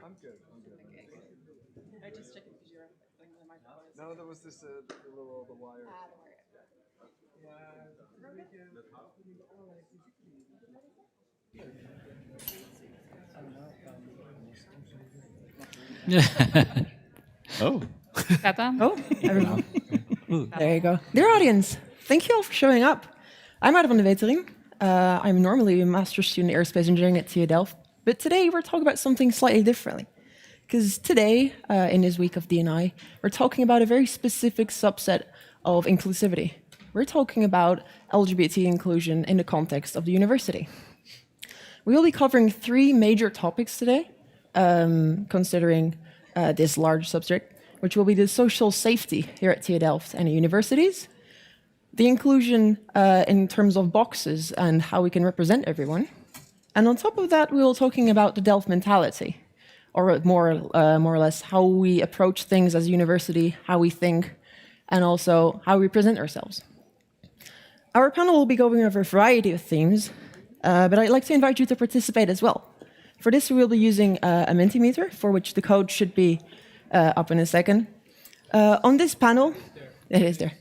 I'm good. I'm good. Okay, good. I just checking because you're like the microphone is. No, there was this the wire. Ah, don't worry. Oh. Got that? Oh, everyone. There you go. Dear audience, thank you all for showing up. I'm Aarde van de Wetering. I'm normally a master's student in aerospace engineering at TU Delft, but today we're talking about something slightly differently. Because today, in this week of D&I, we're talking about a very specific subset of inclusivity. We're talking about LGBT inclusion in the context of the university. We will be covering three major topics today, considering this large subject, which will be the social safety here at TU Delft and the universities, the inclusion in terms of boxes and how we can represent everyone, and on top of that, we will be talking about the Delft mentality, or more or less how we approach things as a university, how we think, and also how we present ourselves. Our panel will be going over a variety of themes, but I'd like to invite you to participate as well. For this, we will be using a Mentimeter, for which the code should be up in a second. On this panel, it is there.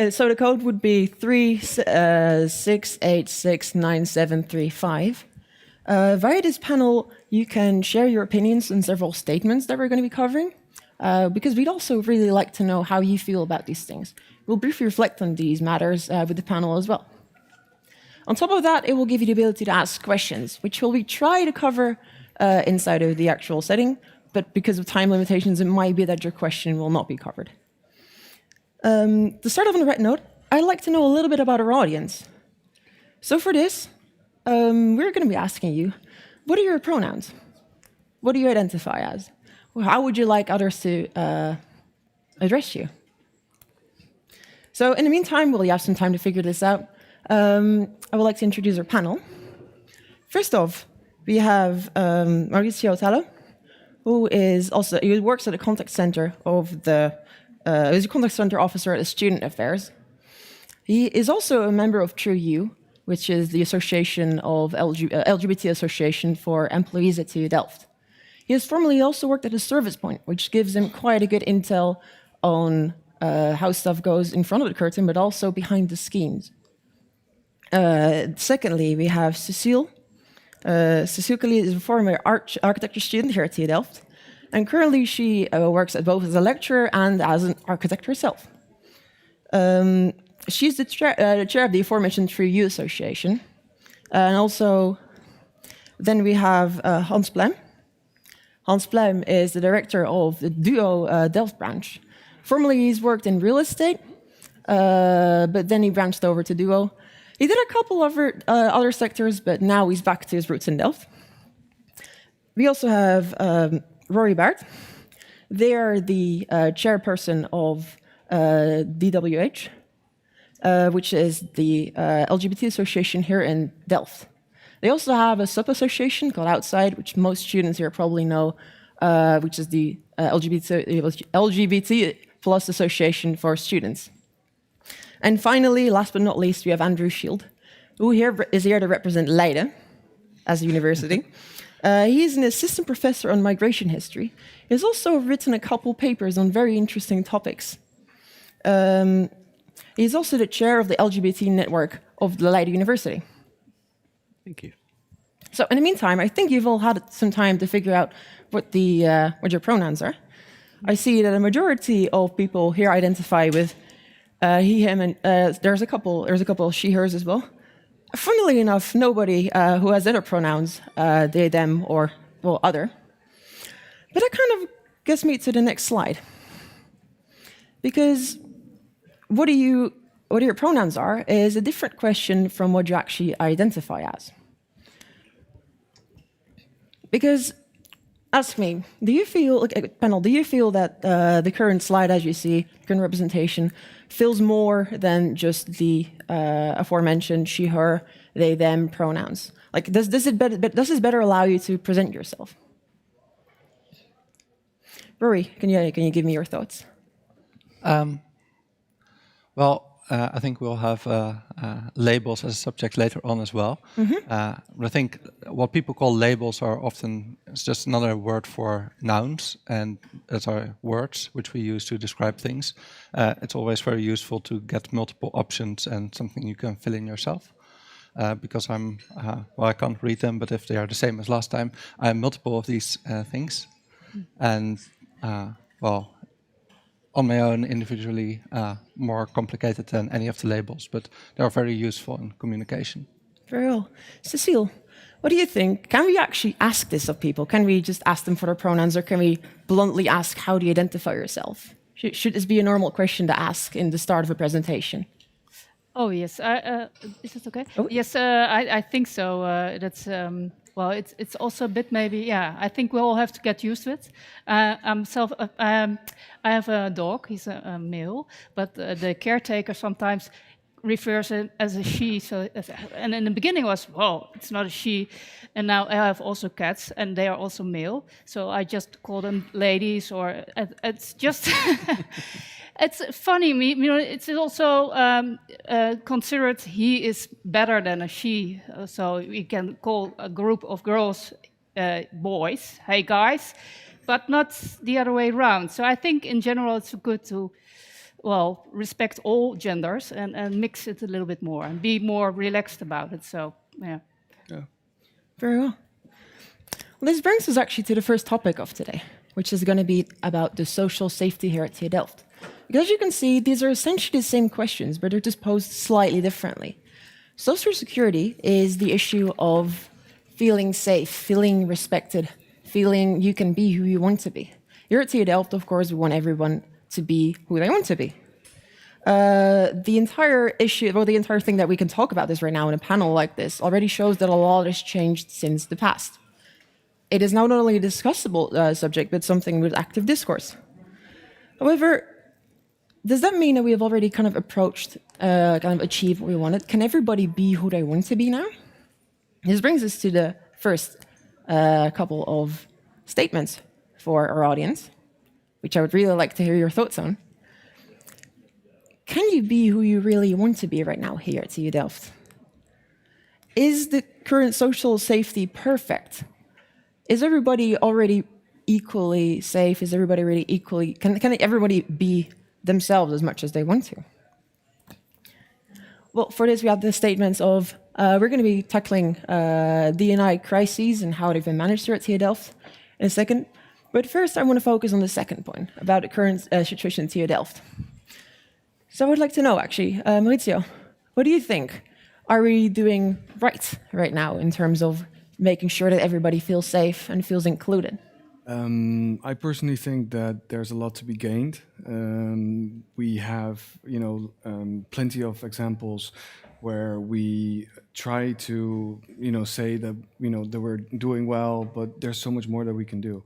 So the code would be 36869735. Via this panel, you can share your opinions on several statements that we're going to be covering, because we'd also really like to know how you feel about these things. We'll briefly reflect on these matters with the panel as well. On top of that, it will give you the ability to ask questions, which we'll try to cover inside of the actual setting, but because of time limitations, it might be that your question will not be covered. To start off on a red note, I'd like to know a little bit about our audience. So for this, we're going to be asking you, what are your pronouns? What do you identify as? How would you like others to address you? So in the meantime, we'll have some time to figure this out. I would like to introduce our panel. First off, we have Mauricio Tallo, who works at the contact center of he's a contact center officer at the Student Affairs. He is also a member of True U, which is the association of LGBT association for employees at TU Delft. He has formerly also worked at a service point, which gives him quite a good intel on how stuff goes in front of the curtain, but also behind the scenes. Secondly, we have Cecile. Cecile Kelly is a former architecture student here at TU Delft, and currently she works both as a lecturer and as an architect herself. She's the chair of the aforementioned True U Association. And also, then we have Hans Plem. Hans Plem is the director of the Duo Delft branch. Formerly, he's worked in real estate, but then he branched over to Duo. He did a couple of other sectors, but now he's back to his roots in Delft. We also have Rory Baert. They are the chairperson of DWH, which is the LGBT association here in Delft. They also have a sub-association called Outside, which most students here probably know, which is the LGBT plus association for students. And finally, last but not least, we have Andrew Shield, who is here to represent Leiden as a university. He's an assistant professor on migration history. He's also written a couple papers on very interesting topics. He's also the chair of the LGBT network of the Leiden University. Thank you. So in the meantime, I think you've all had some time to figure out what your pronouns are. I see that a majority of people here identify with he, him, and there's a couple of she, hers as well. Funnily enough, nobody who has other pronouns, they, them, or well, other. But that kind of gets me to the next slide, because what your pronouns are is a different question from what you actually identify as. Because, ask me, do you feel that the current slide, as you see, current representation, feels more than just the aforementioned she, her, they, them pronouns? Like, does this better allow you to present yourself? Rory, can you give me your thoughts? I think we'll have labels as a subject later on as well. But I think what people call labels are often It's just another word for nouns, and that are words which we use to describe things. It's always very useful to get multiple options and something you can fill in yourself. Because I can't read them, but if they are the same as last time, I have multiple of these things. And, well, on my own, individually, more complicated than any of the labels, but they are very useful in communication. Very well. Cecile, what do you think? Can we actually ask this of people? Can we just ask them for their pronouns, or can we bluntly ask, how do you identify yourself? Should this be a normal question to ask in the start of a presentation? Oh yes, is it okay? Oh. Yes, I think so. That's well, it's also a bit maybe. Yeah, I think we all have to get used to it. I have a dog. He's a male, but the caretaker sometimes refers it as a she. So, and in the beginning was, well, it's not a she, and now I have also cats, and they are also male. So I just call them ladies, or it's just. It's funny, it's also considered he is better than a she. So we can call a group of girls boys, hey guys, but not the other way around. So I think in general it's good to, well, respect all genders and mix it a little bit more and be more relaxed about it. So, yeah. Very well. Well, this brings us actually to the first topic of today, which is going to be about the social safety here at TU Delft. Because as you can see, these are essentially the same questions, but they're just posed slightly differently. Social security is the issue of feeling safe, feeling respected, feeling you can be who you want to be. Here at TU Delft, of course, we want everyone to be who they want to be. The entire issue, well, the entire thing that we can talk about this right now in a panel like this already shows that a lot has changed since the past. It is not only a discussable subject, but something with active discourse. However, does that mean that we have already kind of approached, kind of achieved what we wanted? Can everybody be who they want to be now? This brings us to the first couple of statements for our audience, which I would really like to hear your thoughts on. Can you be who you really want to be right now here at TU Delft? Is the current social safety perfect? Is everybody already equally safe? Is everybody really equally, can everybody be themselves as much as they want to? Well, for this we have the statements of, we're going to be tackling D&I crises and how they've been managed here at TU Delft in a second. But first I want to focus on the second point, about the current situation at TU Delft. So I would like to know, actually, Maurizio, what do you think? Are we doing right now in terms of making sure that everybody feels safe and feels included? I personally think that there's a lot to be gained. We have, plenty of examples where we try to, say that, that we're doing well, but there's so much more that we can do.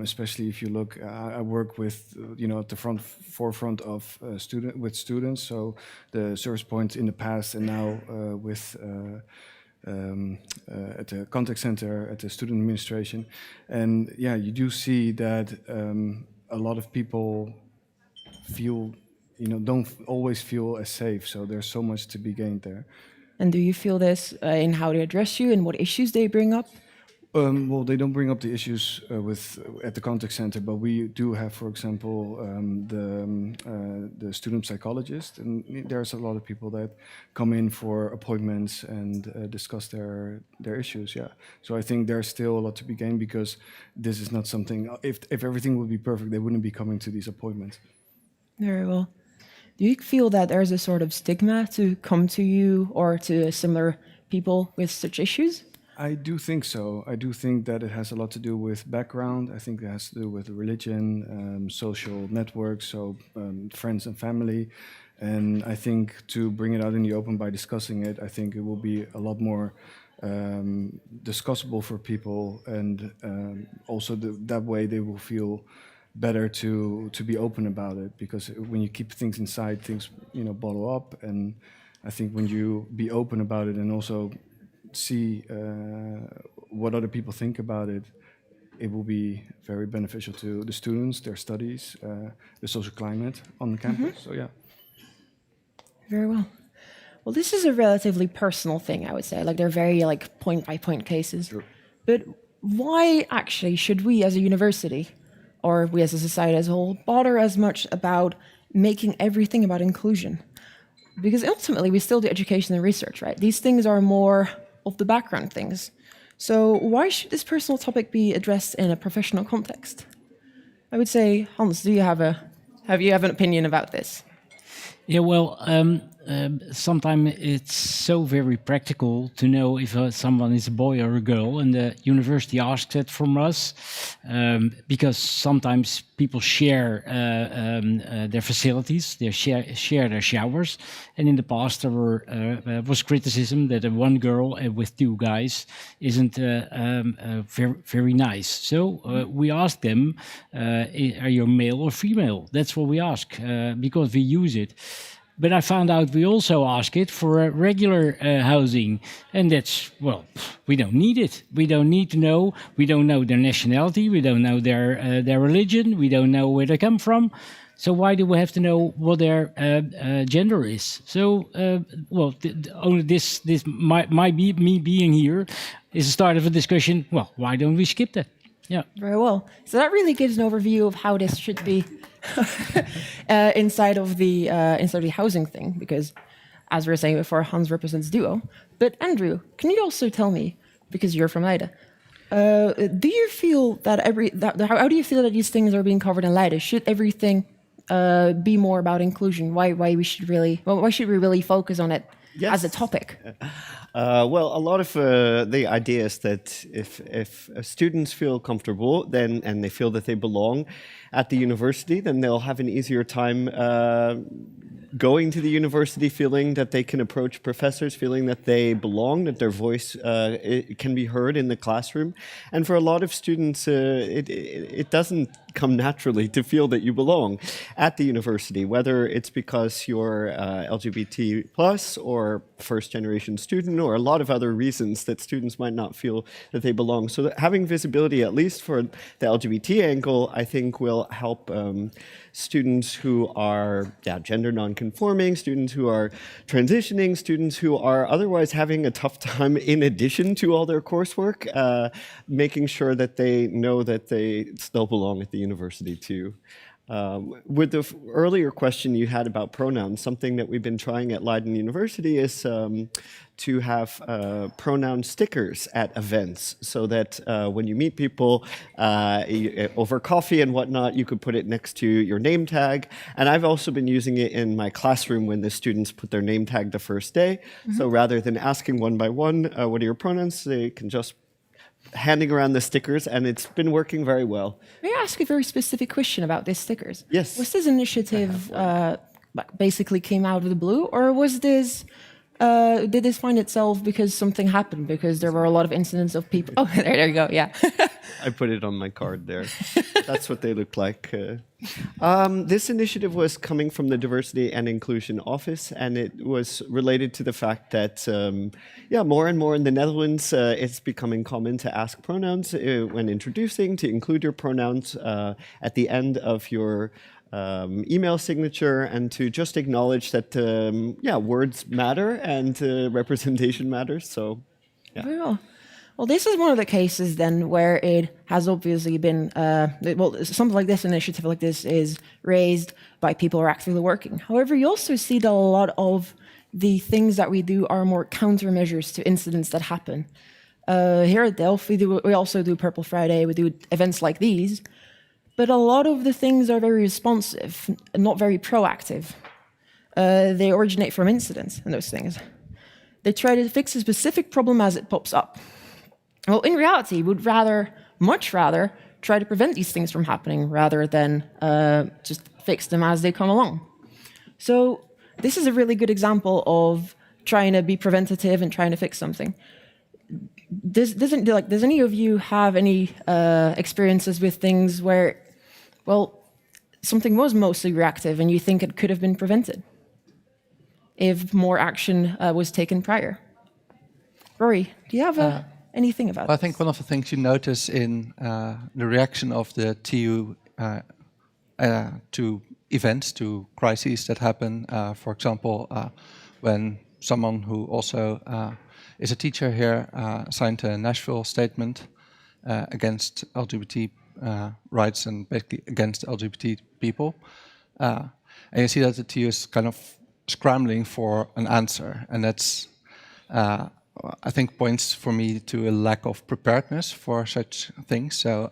Especially if you look, I work with, at the forefront of students. So the service point in the past and now with. At the contact center, at the student administration. And yeah, you do see that a lot of people feel, don't always feel as safe. So there's so much to be gained there. And do you feel this in how they address you and what issues they bring up? Well, they don't bring up the issues at the contact center, but we do have, for example, the student psychologist, and there's a lot of people that come in for appointments and discuss their issues. Yeah, so I think there's still a lot to be gained because this is not something. If everything would be perfect, they wouldn't be coming to these appointments. Very well. Do you feel that there's a sort of stigma to come to you or to similar people with such issues? I do think so. I do think that it has a lot to do with background. I think it has to do with religion, social networks, so friends and family. And I think to bring it out in the open by discussing it, I think it will be a lot more discussable for people, and also that way they will feel better to be open about it. Because when you keep things inside, things bottle up. And I think when you be open about it and also see what other people think about it, it will be very beneficial to the students, their studies, the social climate on the campus. So yeah. Very well. Well, this is a relatively personal thing, I would say. Like they're very point by point cases. Sure. But why actually should we as a university, or we as a society as a whole, bother as much about making everything about inclusion? Because ultimately we still do education and research, right? These things are more of the background things. So why should this personal topic be addressed in a professional context? I would say, Hans, do you have an opinion about this? Yeah, well, sometimes it's so very practical to know if someone is a boy or a girl, and the university asks it from us because sometimes people share their facilities, they share their showers, and in the past there was criticism that one girl with two guys isn't very nice. So we ask them, are you male or female? That's what we ask because we use it. But I found out we also ask it for regular housing, and that's, well, we don't need it. We don't need to know. We don't know their nationality. We don't know their religion. We don't know where they come from. So why do we have to know what their gender is? So, well, only this me being here is the start of a discussion. Well, why don't we skip that? Yeah. Very well. So that really gives an overview of how this should be inside of the housing thing, because as we were saying before, Hans represents Duo. But Andrew, can you also tell me, because you're from Leiden, do you feel that how do you feel that these things are being covered in Leiden? Should everything be more about inclusion? Why should we really focus on it as a topic? Well, a lot of the idea is that if students feel comfortable and they feel that they belong at the university, then they'll have an easier time going to the university, feeling that they can approach professors, feeling that they belong, that their voice can be heard in the classroom. And for a lot of students, it doesn't come naturally to feel that you belong at the university, whether it's because you're LGBT plus or first generation student or a lot of other reasons that students might not feel that they belong. So that having visibility, at least for the LGBT angle, I think will help students who are gender non-conforming, students who are transitioning, students who are otherwise having a tough time in addition to all their coursework, making sure that they know that they still belong at the university too. With the earlier question you had about pronouns, something that we've been trying at Leiden University is to have pronoun stickers at events, so that when you meet people over coffee and whatnot, you could put it next to your name tag. And I've also been using it in my classroom when the students put their name tag the first day. So rather than asking one by one, what are your pronouns, they can just handing around the stickers, and it's been working very well. May I ask a very specific question about these stickers? Yes. Was this initiative basically came out of the blue, or was this did this find itself because something happened? Because there were a lot of incidents of people. Oh, there you go. Yeah. I put it on my card there. That's what they look like. This initiative was coming from the Diversity and Inclusion Office, and it was related to the fact that, more and more in the Netherlands, it's becoming common to ask pronouns when introducing, to include your pronouns at the end of your email signature, and to just acknowledge that, words matter and representation matters. So, yeah. Very well. Well, this is one of the cases then where it has obviously been, something like this, initiative like this is raised by people who are actively working. However, you also see that a lot of the things that we do are more countermeasures to incidents that happen. Here at Delft, we also do Purple Friday, we do events like these, but a lot of the things are very responsive, not very proactive. They originate from incidents and those things. They try to fix a specific problem as it pops up. Well, in reality, would much rather try to prevent these things from happening rather than just fix them as they come along. So this is a really good example of trying to be preventative and trying to fix something. Does any of you have any experiences with things where, something was mostly reactive and you think it could have been prevented if more action was taken prior? Rory, do you have anything about I this? think one of the things you notice in the reaction of the TU to events, to crises that happen, for example, when someone who also is a teacher here signed a Nashville statement, against LGBT rights and basically against LGBT people. And you see that the TU is kind of scrambling for an answer, and that's, I think, points for me to a lack of preparedness for such things. So,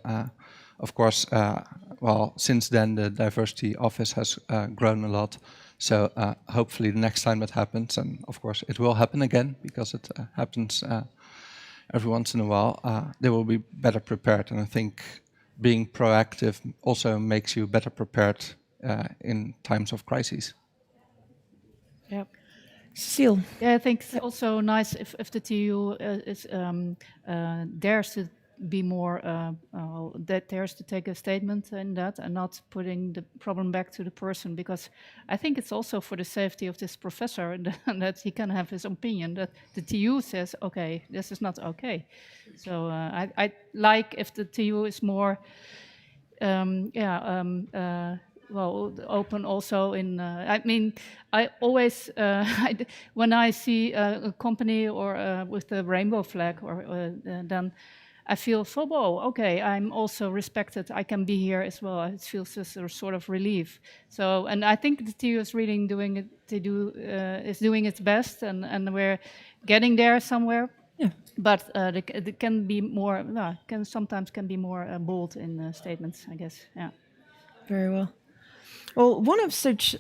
of course, well, since then the diversity office has grown a lot. So hopefully the next time that happens, and of course it will happen again because it happens every once in a while, they will be better prepared. And I think being proactive also makes you better prepared in times of crises. Yeah. Cecile. Yeah, I think it's also nice if the TU dares to be more, that dares to take a statement in that and not putting the problem back to the person, because I think it's also for the safety of this professor and that he can have his opinion, that the TU says, okay, this is not okay. So I like if the TU is more, well, open also in, I mean, I always, when I see a company or with the rainbow flag, or then I feel, so, whoa, okay, I'm also respected. I can be here as well. It feels as a sort of relief. So, and I think the TU is really doing it. Is doing its best, and we're getting there somewhere. Yeah. But they can be more. Sometimes be more bold in statements, I guess. Yeah. Very well. Well, one of such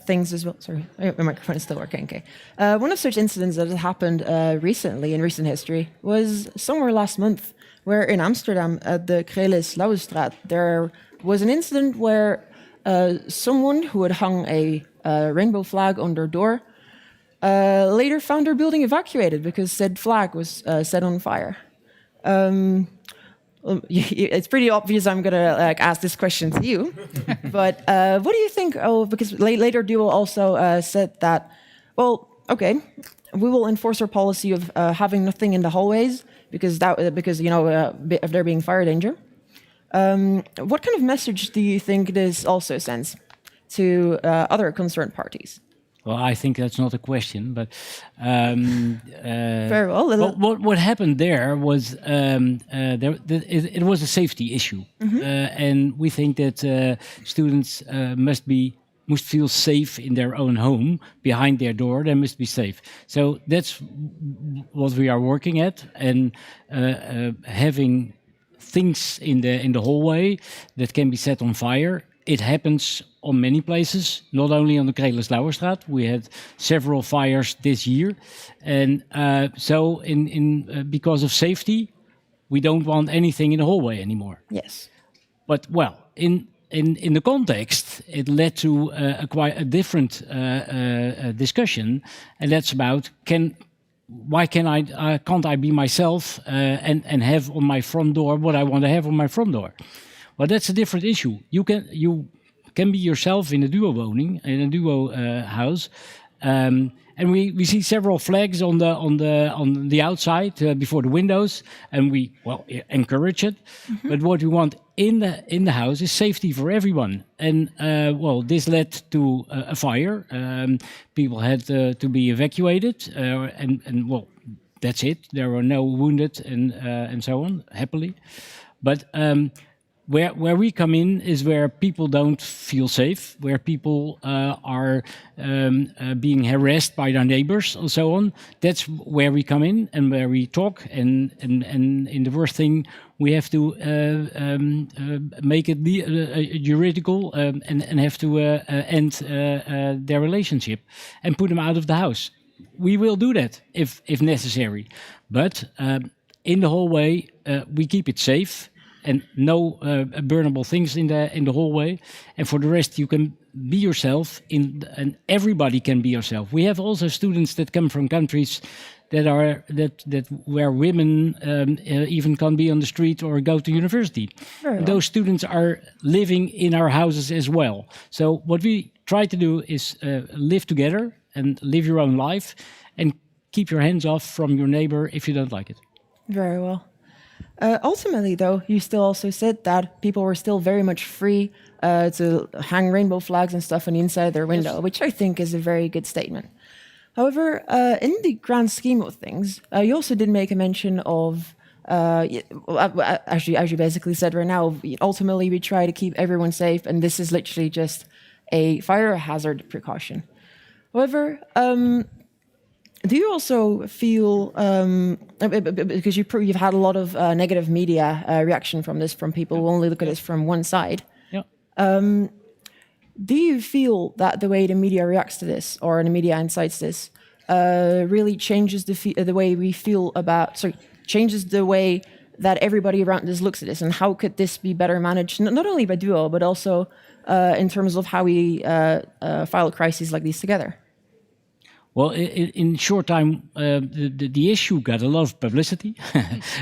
things as well, sorry, my microphone is still working, okay. One of such incidents that has happened recently in recent history was somewhere last month, where in Amsterdam at the Krelis Lauwestraat, there was an incident where someone who had hung a rainbow flag on their door later found their building evacuated because said flag was set on fire. It's pretty obvious I'm going to ask this question to you, but what do you think? Oh, because later Duo also said that, well, okay, we will enforce our policy of having nothing in the hallways because you know if there being fire danger. What kind of message do you think this also sends to other concerned parties? Well, I think that's not a question, but very well. What happened there was it was a safety issue, and we think that students must feel safe in their own home, behind their door. They must be safe. So that's what we are working at, and having things in the hallway that can be set on fire. It happens on many places, not only on the Krelis Lauwestraat. We had several fires this year, and so because of safety, we don't want anything in the hallway anymore. Yes, but well, in the context, it led to quite a different discussion, and that's about why can't I be myself and have on my front door what I want to have on my front door? Well, that's a different issue. You can be yourself in a duo-woning, in a duo house, and we see several flags on the outside before the windows, and we encourage it. But what we want in the house is safety for everyone. And well, this led to a fire. People had to be evacuated, and well, that's it. There were no wounded and so on, happily. But where we come in is where people don't feel safe, where people are being harassed by their neighbors and so on. That's where we come in and where we talk. And in the worst thing, we have to make it juridical and have to end their relationship and put them out of the house. We will do that if necessary. But in the hallway, we keep it safe. And no burnable things in the hallway, and for the rest you can be yourself. And everybody can be yourself. We have also students that come from countries that where women even can't be on the street or go to university. Well. Those students are living in our houses as well. So what we try to do is live together and live your own life, and keep your hands off from your neighbor if you don't like it. Very well. Ultimately, though, you still also said that people were still very much free to hang rainbow flags and stuff on the inside of their window, yes. Which I think is a very good statement. However, in the grand scheme of things, you also did make a mention of As you basically said right now, ultimately we try to keep everyone safe, and this is literally just a fire hazard precaution. However, do you also feel, because you've had a lot of negative media reaction from this, from people who only look at this from one side, Yeah. do you feel that the way the media reacts to this, or the media incites this, really changes the way we feel about, changes the way that everybody around us looks at this, and how could this be better managed, not only by Duo, but also in terms of how we file crises like these together? Well, in short time, the issue got a lot of publicity,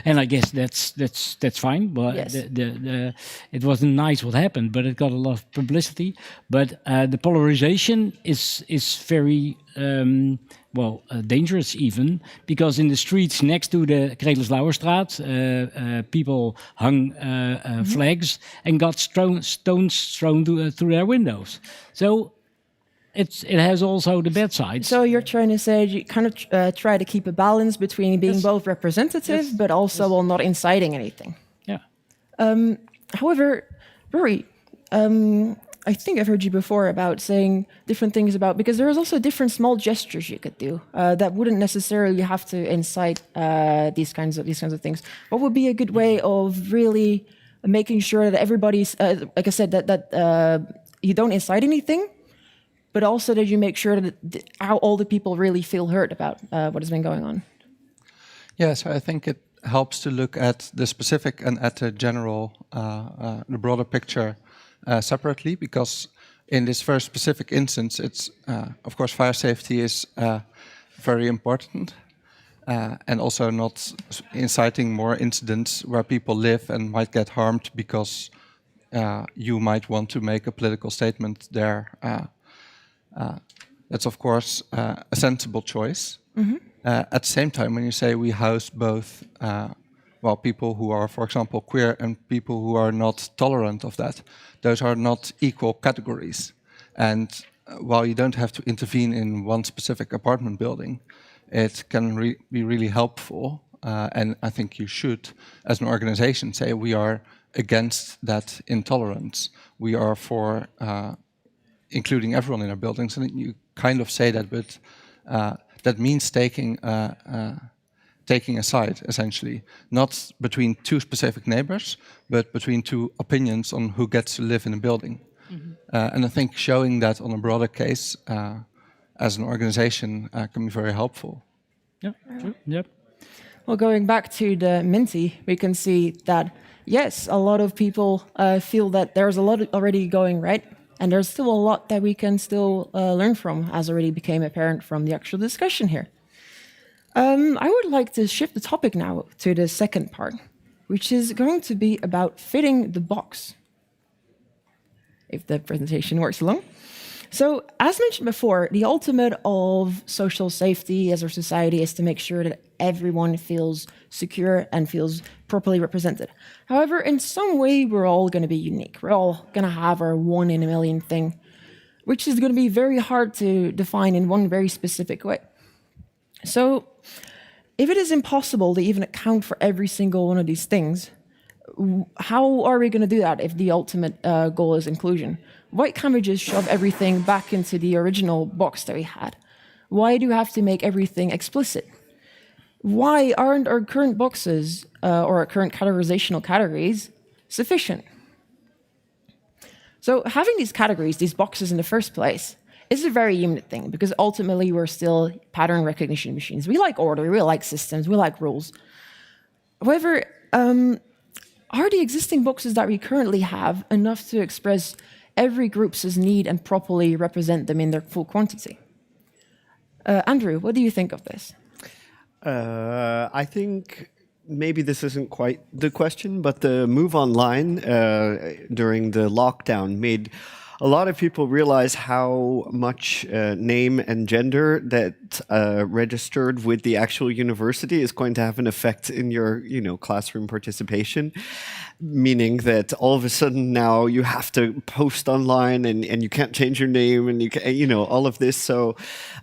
and I guess that's fine. But Yes. it wasn't nice what happened, but it got a lot of publicity. But the polarization is very dangerous even, because in the streets next to the Kretelslauerstraat, people hung flags and got stones thrown through their windows. So it has also the bad sides. So you're trying to say you kind of try to keep a balance between being Yes. both representative, Yes. but also while not inciting anything. Yeah. However, Rory, I think I've heard you before about saying different things about, because there is also different small gestures you could do that wouldn't necessarily have to incite these kinds of things. What would be a good way of really making sure that everybody's, like I said, that you don't incite anything, but also that you make sure that how all the people really feel hurt about what has been going on? Yeah, so I think it helps to look at the specific and at the general, the broader picture separately, because in this very specific instance, it's of course fire safety is very important, and also not inciting more incidents where people live and might get harmed because you might want to make a political statement there. That's of course a sensible choice. At the same time, when you say we house both, people who are, for example, queer and people who are not tolerant of that, those are not equal categories. And while you don't have to intervene in one specific apartment building, it can be really helpful. And I think you should, as an organization, say we are against that intolerance. We are for including everyone in our buildings, and you kind of say that, but that means taking a side, essentially, not between two specific neighbors, but between two opinions on who gets to live in a building. And I think showing that on a broader case as an organization can be very helpful. Yeah, true. Yep. Well, going back to the Minty, we can see that, yes, a lot of people feel that there's a lot already going right, and there's still a lot that we can still learn from, as already became apparent from the actual discussion here. I would like to shift the topic now to the second part, which is going to be about fitting the box, if the presentation works along. So, as mentioned before, the ultimate of social safety as our society is to make sure that everyone feels secure and feels properly represented. However, in some way, we're all going to be unique. We're all going to have our one in a million thing, which is going to be very hard to define in one very specific way. So, if it is impossible to even account for every single one of these things, how are we going to do that if the ultimate goal is inclusion? Why can't we just shove everything back into the original box that we had? Why do we have to make everything explicit? Why aren't our current boxes or our current categorizational categories sufficient? So having these categories, these boxes in the first place, is a very human thing, because ultimately we're still pattern recognition machines. We like order, we like systems, we like rules. However, are the existing boxes that we currently have enough to express every group's need and properly represent them in their full quantity? Andrew, what do you think of this? I think maybe this isn't quite the question, but the move online during the lockdown made a lot of people realize how much name and gender that registered with the actual university is going to have an effect in your, classroom participation. Meaning that all of a sudden now you have to post online and you can't change your name and you can, all of this. So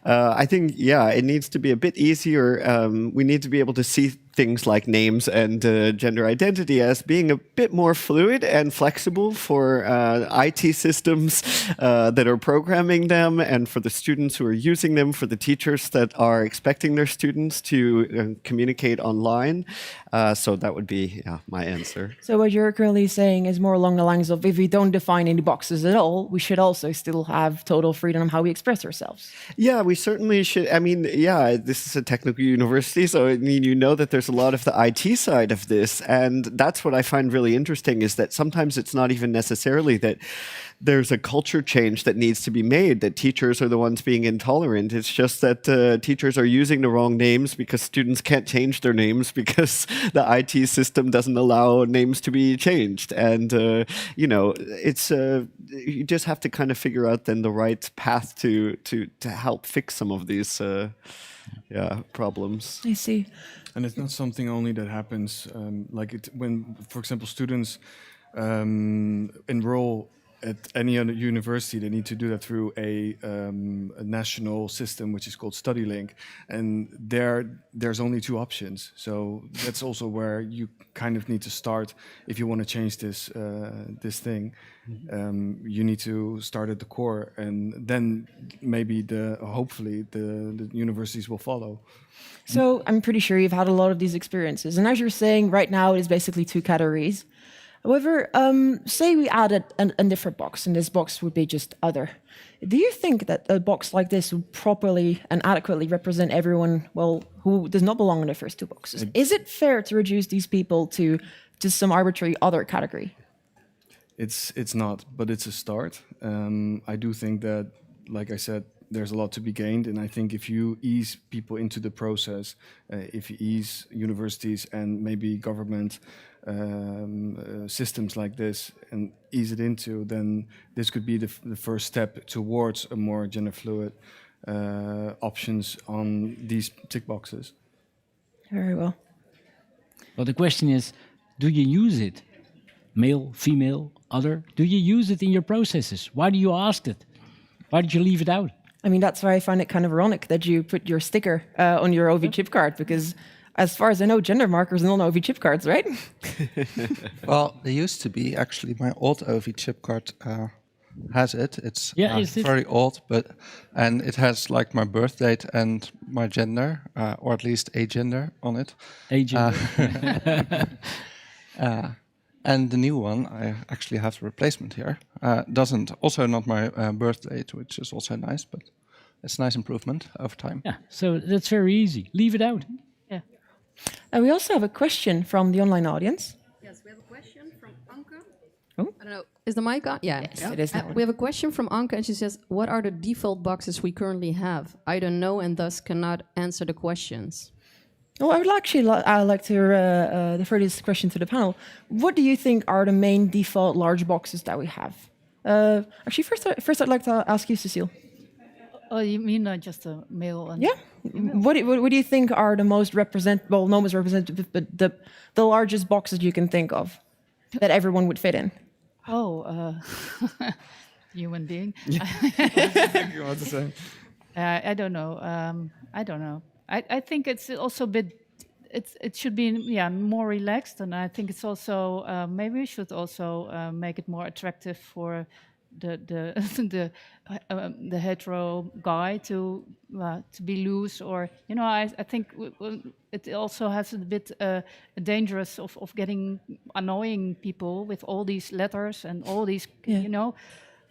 I think, it needs to be a bit easier. We need to be able to see things like names and gender identity as being a bit more fluid and flexible for IT systems that are programming them, and for the students who are using them, for the teachers that are expecting their students to communicate online. So that would be my answer. So what you're currently saying is more along the lines of, if we don't define any boxes at all, we should also still have total freedom on how we express ourselves. Yeah, we certainly should. I mean, yeah, this is a technical university, so I mean, you know that there's a lot of the IT side of this, and that's what I find really interesting, is that sometimes it's not even necessarily that there's a culture change that needs to be made, that teachers are the ones being intolerant. It's just that teachers are using the wrong names because students can't change their names because the IT system doesn't allow names to be changed. And, you know, it's you just have to kind of figure out then the right path to help fix some of these problems. I see. And it's not something only that happens when, for example, students enroll at any other university. They need to do that through a national system, which is called StudyLink, and there's only two options. So that's also where you kind of need to start if you want to change this thing. You need to start at the core, and then maybe hopefully the universities will follow. So I'm pretty sure you've had a lot of these experiences. And as you're saying, right now it is basically two categories. However, say we added a different box, and this box would be just other. Do you think that a box like this would properly and adequately represent everyone, well, who does not belong in the first two boxes? Is it fair to reduce these people to just some arbitrary other category? It's not, but it's a start. I do think that, like I said, there's a lot to be gained, and I think if you ease people into the process, if you ease universities and maybe government systems like this and ease it into, then this could be the first step towards a more gender fluid options on these tick boxes. Very well. Well, the question is, do you use it? Male, female, other? Do you use it in your processes? Why do you ask it? Why did you leave it out? I mean, that's why I find it kind of ironic that you put your sticker on your OV chip card, because as far as I know, gender markers are not on OV chip cards, right? Well, there used to be, actually. My old OV chip card has it. It's is it? very old, and it has like my birth date and my gender, or at least a gender on it. Agent. And the new one, I actually have the replacement here, doesn't. Also not my birth date, which is also nice, but it's a nice improvement over time. Yeah, so that's very easy. Leave it out. Yeah. We also have a question from the online audience. Yes, we have a question from Anke. Oh. I don't know. Is the mic on? Yeah. Yes, it is that one. We have a question from Anke, and she says, "What are the default boxes we currently have? I don't know, and thus cannot answer the questions." Well, I would actually like to defer this question to the panel. What do you think are the main default large boxes that we have? Actually, first I'd like to ask you, Cecile. Oh, you mean just a male and Yeah. What do you think are the most representative, not most representative, but the largest boxes you can think of that everyone would fit in? Human being? You want to say? I don't know. I don't know. I think it's also a bit. It should be more relaxed, and I think it's also maybe we should also make it more attractive for the the hetero guy to be loose, or I think it also has a bit dangerous of getting annoying people with all these letters and all these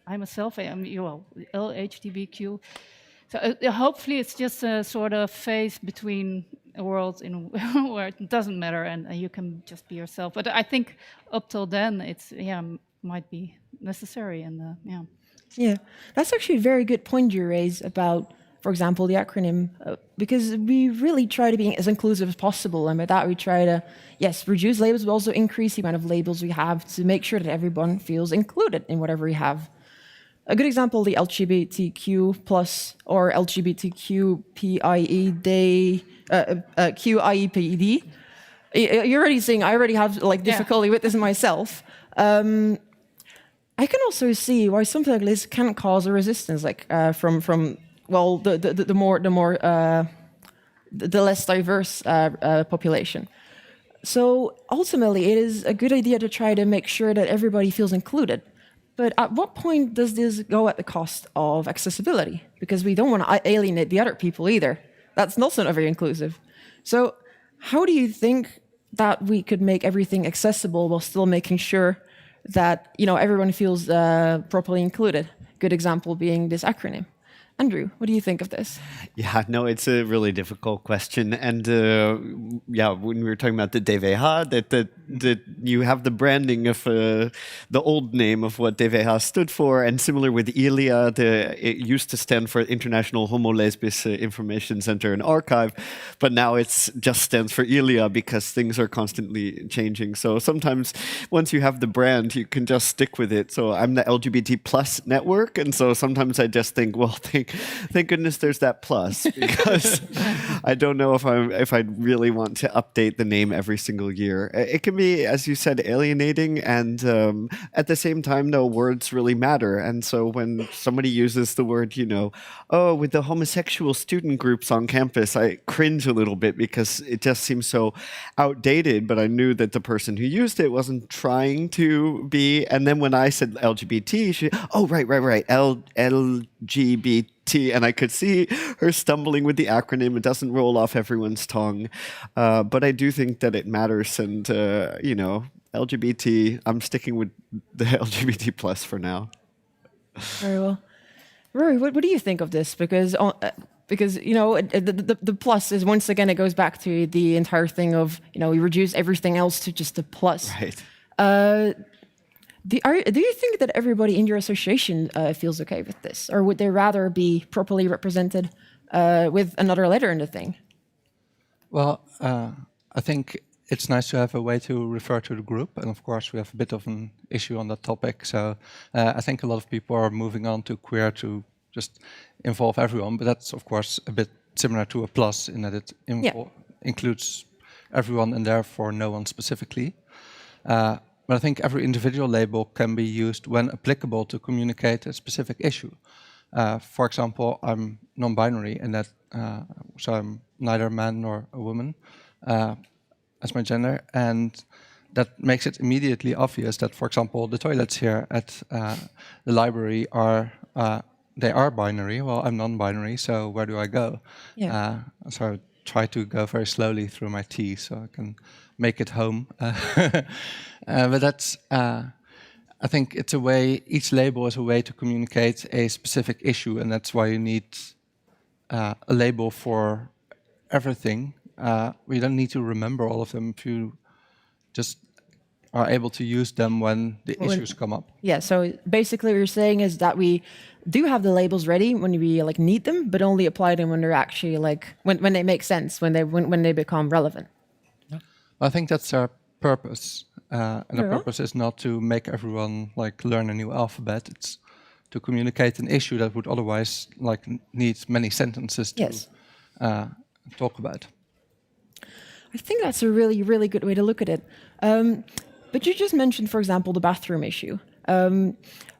I myself am LHTBQ. So hopefully it's just a sort of phase between a world where it doesn't matter and you can just be yourself. But I think up till then it's might be necessary and Yeah, that's actually a very good point you raise about, for example, the acronym, because we really try to be as inclusive as possible, and by that we try to, yes, reduce labels, but also increase the amount of labels we have to make sure that everyone feels included in whatever we have. A good example, the LGBTQ plus or LGBTQPIED, QIEPED. You're already saying I already have difficulty with this myself. I can also see why something like this can cause a resistance, from the more the less diverse population. So ultimately, it is a good idea to try to make sure that everybody feels included. But at what point does this go at the cost of accessibility? Because we don't want to alienate the other people either. That's also not very inclusive. So how do you think that we could make everything accessible while still making sure that everyone feels properly included? Good example being this acronym. Andrew, what do you think of this? Yeah, no, it's a really difficult question. And yeah, when we were talking about the DVH, that you have the branding of the old name of what DVH stood for. And similar with ILIA, it used to stand for International Homo Lesbis Information Center and Archive. But now it's just stands for ILIA because things are constantly changing. So sometimes once you have the brand, you can just stick with it. So I'm the LGBT plus network. And so sometimes I just think, well, thank goodness there's that plus, because I don't know if I really want to update the name every single year. It can be, as you said, alienating, and at the same time, though, words really matter. And so when somebody uses the word, oh, with the homosexual student groups on campus, I cringe a little bit because it just seems so outdated. But I knew that the person who used it wasn't trying to be. And then when I said LGBT, oh, right, LGBT. And I could see her stumbling with the acronym. It doesn't roll off everyone's tongue. But I do think that it matters. And, LGBT, I'm sticking with the LGBT plus for now. Very well. Rory, what do you think of this? Because the plus is, once again, it goes back to the entire thing of, we reduce everything else to just a plus. Right. Do you think that everybody in your association feels okay with this? Or would they rather be properly represented with another letter in the thing? Well, I think it's nice to have a way to refer to the group. And of course, we have a bit of an issue on that topic. So I think a lot of people are moving on to queer to just involve everyone. But that's, of course, a bit similar to a plus in that it includes everyone and therefore no one specifically. But I think every individual label can be used when applicable to communicate a specific issue. For example, I'm non-binary, and that so I'm neither a man nor a woman as my gender, and that makes it immediately obvious that, for example, the toilets here at the library are binary. Well, I'm non-binary, so where do I go? Yeah. So I try to go very slowly through my tea so I can make it home. But that's, I think it's a way, each label is a way to communicate a specific issue, and that's why you need a label for everything. We don't need to remember all of them if you just are able to use them when the issues come up. Yeah, so basically what you're saying is that we do have the labels ready when we need them, but only apply them when they're actually when they make sense, when they become relevant. I think that's our purpose, and our purpose is not to make everyone learn a new alphabet. It's to communicate an issue that would otherwise need many sentences to talk about. I think that's a really, really good way to look at it. But you just mentioned, for example, the bathroom issue.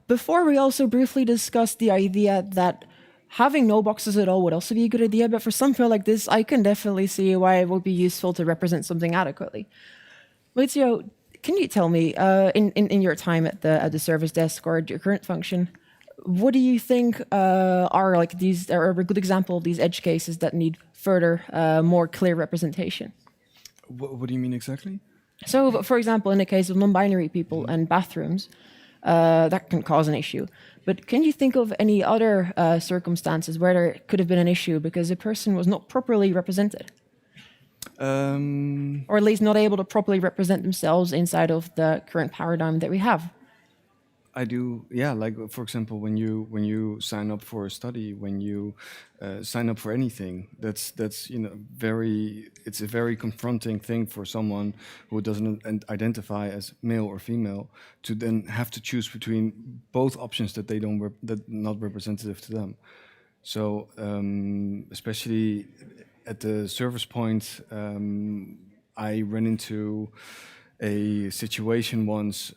Before, we also briefly discussed the idea that having no boxes at all would also be a good idea, but for something like this, I can definitely see why it would be useful to represent something adequately. Maurizio, can you tell me, in your time at the service desk or at your current function, what do you think are a good example of these edge cases that need further, more clear representation? What do you mean exactly? So, for example, in the case of non-binary people and bathrooms, that can cause an issue. But can you think of any other circumstances where there could have been an issue because a person was not properly represented? Or at least not able to properly represent themselves inside of the current paradigm that we have? I do, yeah. For example, when you sign up for a study, when you sign up for anything, that's it's a very confronting thing for someone who doesn't identify as male or female to then have to choose between both options that that not representative to them. So especially at the service point, I ran into a situation once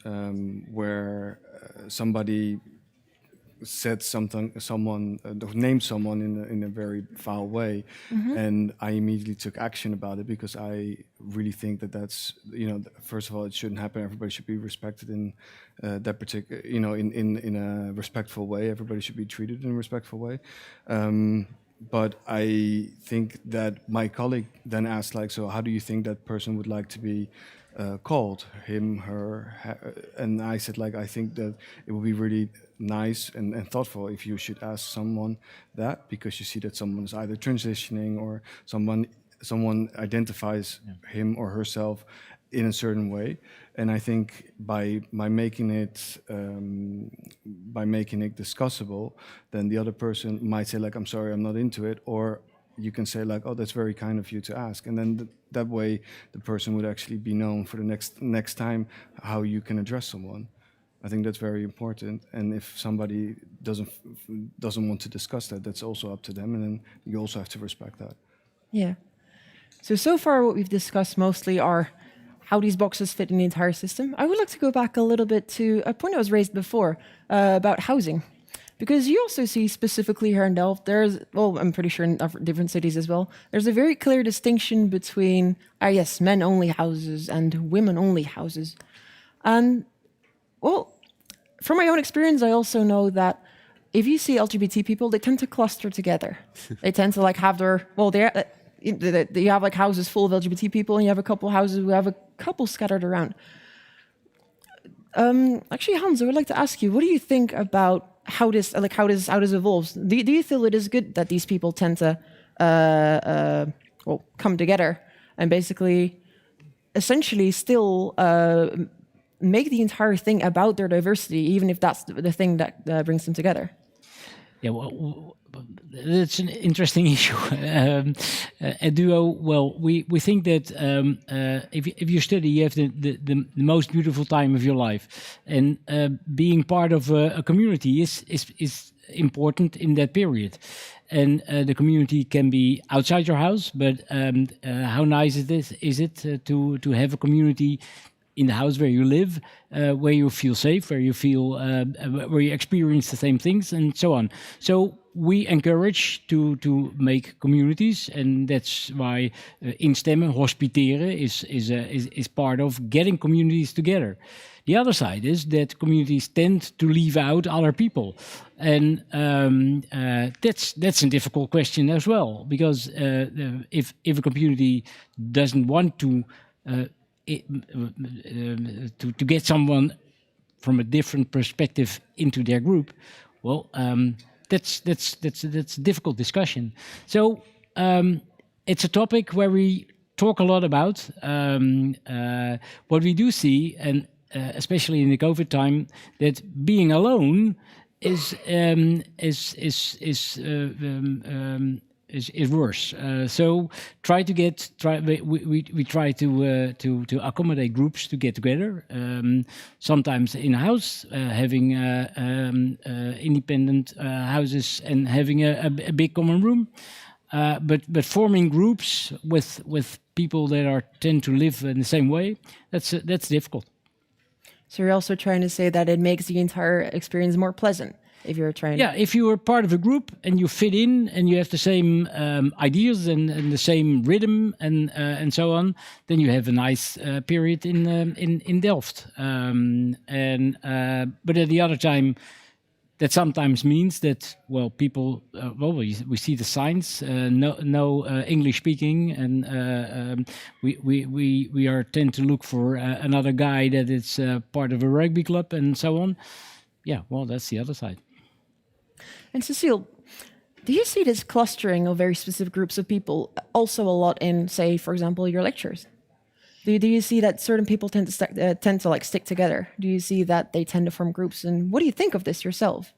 where somebody said someone named someone in a very foul way, and I immediately took action about it because I really think that that's, first of all, it shouldn't happen. Everybody should be respected in that particular, in a respectful way. Everybody should be treated in a respectful way. But I think that my colleague then asked, like, so how do you think that person would like to be called? Him, her, and I said, like, I think that it would be really nice and thoughtful if you should ask someone that, because you see that someone is either transitioning or someone identifies him or herself in a certain way. And I think by making it discussable, then the other person might say, like, I'm sorry, I'm not into it, or you can say, like, oh, that's very kind of you to ask, and then that way the person would actually be known for the next time how you can address someone. I think that's very important, and if somebody doesn't want to discuss that, that's also up to them, and then you also have to respect that. Yeah. So far what we've discussed mostly are how these boxes fit in the entire system. I would like to go back a little bit to a point that was raised before about housing. Because you also see specifically here in Delft, I'm pretty sure in different cities as well, there's a very clear distinction between, yes, men-only houses and women-only houses. And, well, from my own experience, I also know that if you see LGBT people, they tend to cluster together. They tend to like have you have like houses full of LGBT people, and you have a couple houses who have a couple scattered around. Actually, Hans, I would like to ask you, what do you think about how this evolves? Do you feel it is good that these people tend to come together and basically, essentially, still make the entire thing about their diversity, even if that's the thing that brings them together? Yeah, well, it's an interesting issue. At Duo, well, we think that if you study, you have the most beautiful time of your life, and being part of a community is important in that period. And the community can be outside your house, but how nice is it to have a community in the house where you live, where you feel safe, where you feel where you experience the same things, and so on. So we encourage to make communities, and that's why instemmen, hospiteren is part of getting communities together. The other side is that communities tend to leave out other people, and that's a difficult question as well, because if a community doesn't want to get someone from a different perspective into their group, well, that's a difficult discussion. So it's a topic where we talk a lot about. What we do see, and especially in the COVID time, that being alone is worse. So we try to accommodate groups to get together. Sometimes in a house, having independent houses and having a big common room. But forming groups with people that tend to live in the same way, that's difficult. So you're also trying to say that it makes the entire experience more pleasant if you're trying. Yeah, if you are part of a group and you fit in and you have the same ideas and the same rhythm and so on, then you have a nice period in Delft. But at the other time, that sometimes means that, well, people, we see the signs, no English speaking, and we tend to look for another guy that is part of a rugby club and so on. Yeah, well, that's the other side. And Cecile, do you see this clustering of very specific groups of people also a lot in, say, for example, your lectures? Do you see that certain people tend to stick together? Do you see that they tend to form groups? And what do you think of this yourself?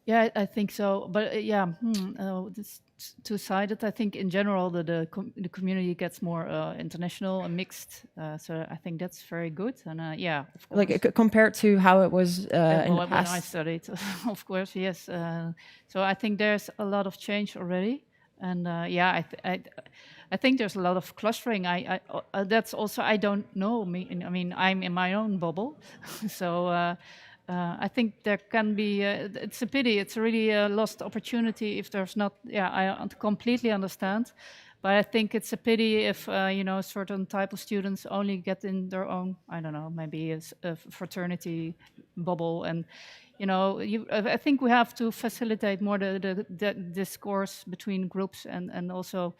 Yeah, I think so. But it's two-sided. I think in general the community gets more international and mixed. So I think that's very good. And of course. Like compared to how it was in the past. When I studied, of course, yes. So I think there's a lot of change already. And I think there's a lot of clustering. That's also, I don't know. I mean, I'm in my own bubble. So I think there can be. It's a pity. It's a really lost opportunity if there's not. Yeah, I completely understand, but I think it's a pity if certain type of students only get in their own. I don't know, maybe a fraternity bubble, and I think we have to facilitate more the discourse between groups and also,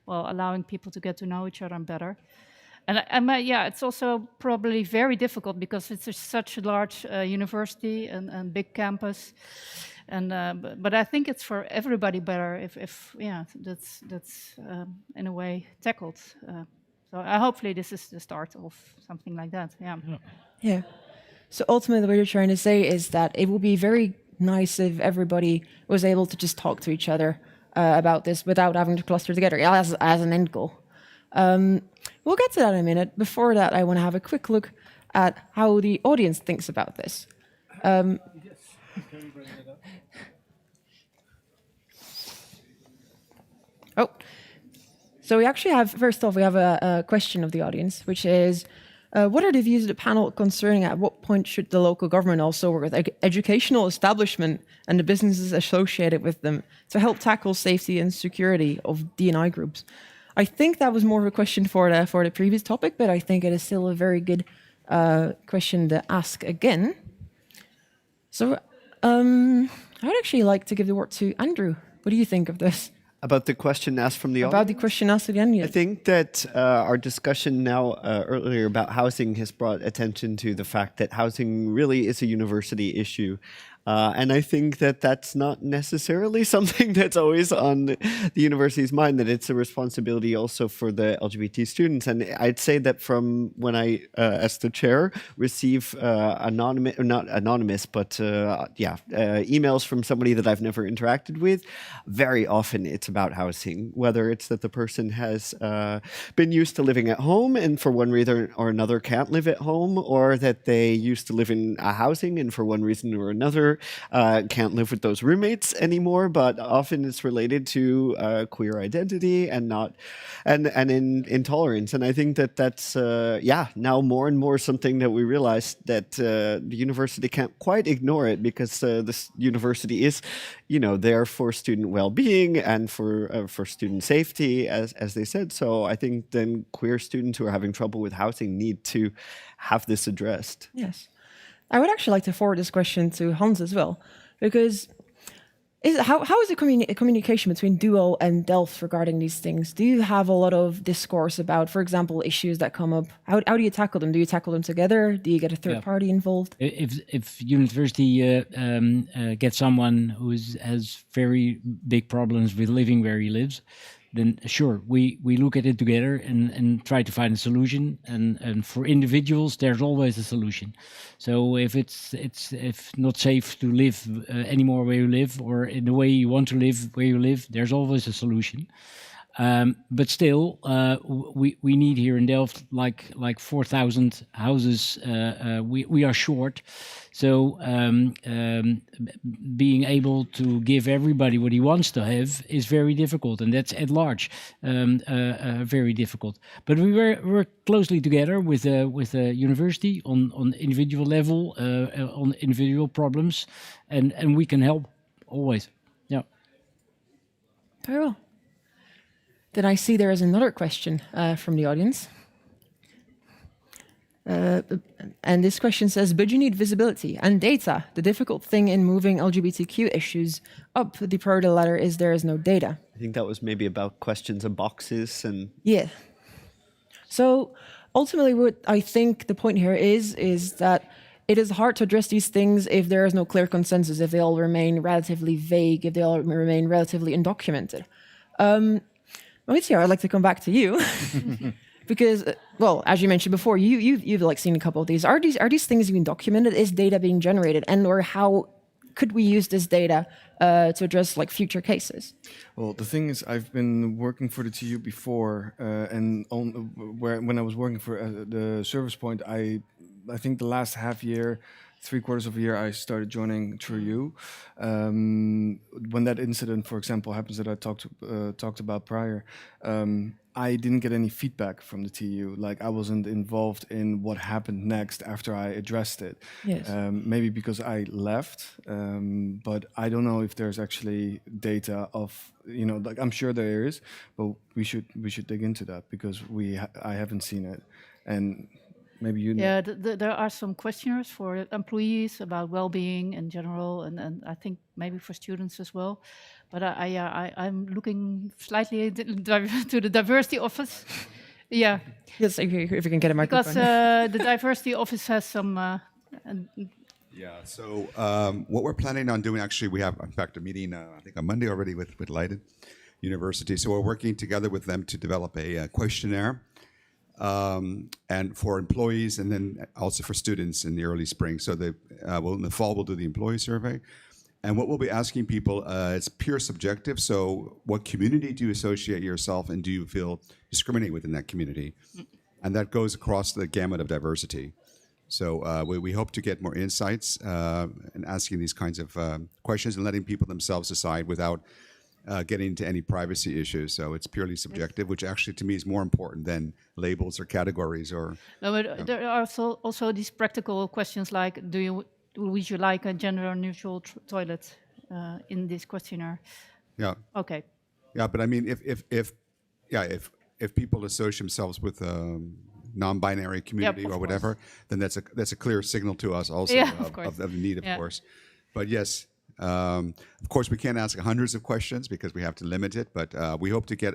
well, allowing people to get to know each other better. Yeah, it's also probably very difficult because it's such a large university and big campus, and but I think it's for everybody better if yeah, that's in a way tackled. So hopefully this is the start of something like that. Yeah. Yeah. So ultimately, what you're trying to say is that it would be very nice if everybody was able to just talk to each other about this without having to cluster together as an end goal. We'll get to that in a minute. Before that, I want to have a quick look at how the audience thinks about this. Oh, so we actually have, first off, we have a question of the audience, which is, what are the views of the panel concerning at what point should the local government also work with educational establishment and the businesses associated with them to help tackle safety and security of D&I groups? I think that was more of a question for the previous topic, but I think it is still a very good question to ask again. So I would actually like to give the word to Andrew. What do you think of this? About the question asked from the audience? About the question asked again, yeah. I think that our discussion now earlier about housing has brought attention to the fact that housing really is a university issue. And I think that that's not necessarily something that's always on the university's mind, that it's a responsibility also for the LGBT students. And I'd say that from when I, as the chair, receive anonymous, not anonymous, but emails from somebody that I've never interacted with, very often it's about housing, whether it's that the person has been used to living at home and for one reason or another can't live at home, or that they used to live in a housing and for one reason or another can't live with those roommates anymore, but often it's related to queer identity and intolerance. And I think that that's now more and more something that we realize that the university can't quite ignore it, because this university is, there for student well-being and for student safety, as they said. So I think then queer students who are having trouble with housing need to have this addressed. Yes. I would actually like to forward this question to Hans as well, because how is the communication between Duo and Delft regarding these things? Do you have a lot of discourse about, for example, issues that come up? How do you tackle them? Do you tackle them together? Do you get a third party involved? If university gets someone who has very big problems with living where he lives, then sure, we look at it together and try to find a solution. And for individuals, there's always a solution. So if it's not safe to live anymore where you live, or in the way you want to live where you live, there's always a solution. But still, we need here in Delft like 4,000 houses. We are short, so being able to give everybody what he wants to have is very difficult, and that's at large very difficult. But we work closely together with the university on individual level, on individual problems, and we can help always. Yeah. Very well. Then I see there is another question from the audience. And this question says, but you need visibility and data. The difficult thing in moving LGBTQ issues up the priority ladder is there is no data. I think that was maybe about questions and boxes and... Yeah. So ultimately what I think the point here is that it is hard to address these things if there is no clear consensus, if they all remain relatively vague, if they all remain relatively undocumented. Maurizio, I'd like to come back to you because, well, as you mentioned before, you've like seen a couple of these. Are these things being documented? Is data being generated, and or how could we use this data to address like future cases? Well, the thing is, I've been working for the TU before, and when I was working for the service point, I think the last half year 3/4 of a year, I started joining True You. When that incident, for example, happens that I talked about prior, I didn't get any feedback from the TU. Like I wasn't involved in what happened next after I addressed it. Yes. Maybe because I left, but I don't know if there's actually data of, like I'm sure there is, but we should dig into that because I haven't seen it, and maybe you know. Yeah, there are some questionnaires for employees about well-being in general, and I think maybe for students as well. But I'm looking slightly to the diversity office. Yeah, Yes, if you can get a because microphone. the diversity office has some. Yeah. So what we're planning on doing, actually, we have in fact a meeting I think on Monday already with Leiden University. So we're working together with them to develop a questionnaire, and for employees, and then also for students in the early spring. So in the fall we'll do the employee survey, and what we'll be asking people, it's pure subjective. So what community do you associate yourself, and do you feel discriminated within that community? And that goes across the gamut of diversity. So we hope to get more insights in asking these kinds of questions and letting people themselves decide without getting into any privacy issues. So it's purely subjective, which actually to me is more important than labels or categories or. No, but there are also these practical questions like, would you like a gender-neutral toilet in this questionnaire? Yeah. Okay. Yeah, but I mean, if people associate themselves with non-binary community of or whatever, then that's a clear signal to us also Of course. of the need, of Yeah. course. But yes, of course, we can't ask hundreds of questions because we have to limit it. But we hope to get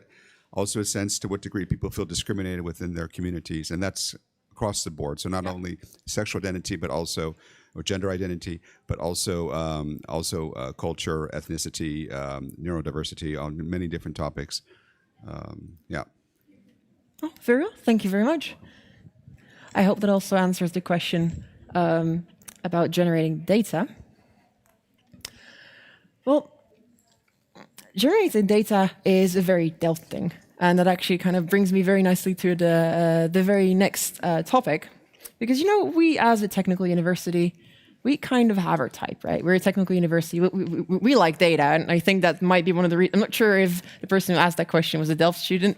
also a sense to what degree people feel discriminated within their communities, and that's across the board. So not only sexual identity, but also or gender identity, but also culture, ethnicity, neurodiversity on many different topics. Yeah. Oh, very well. Thank you very much. I hope that also answers the question about generating data. Well, generating data is a very Delft thing, and that actually kind of brings me very nicely to the very next topic, because we as a technical university, we kind of have our type, right? We're a technical university. We like data, and I think that might be one of the reasons. I'm not sure if the person who asked that question was a Delft student,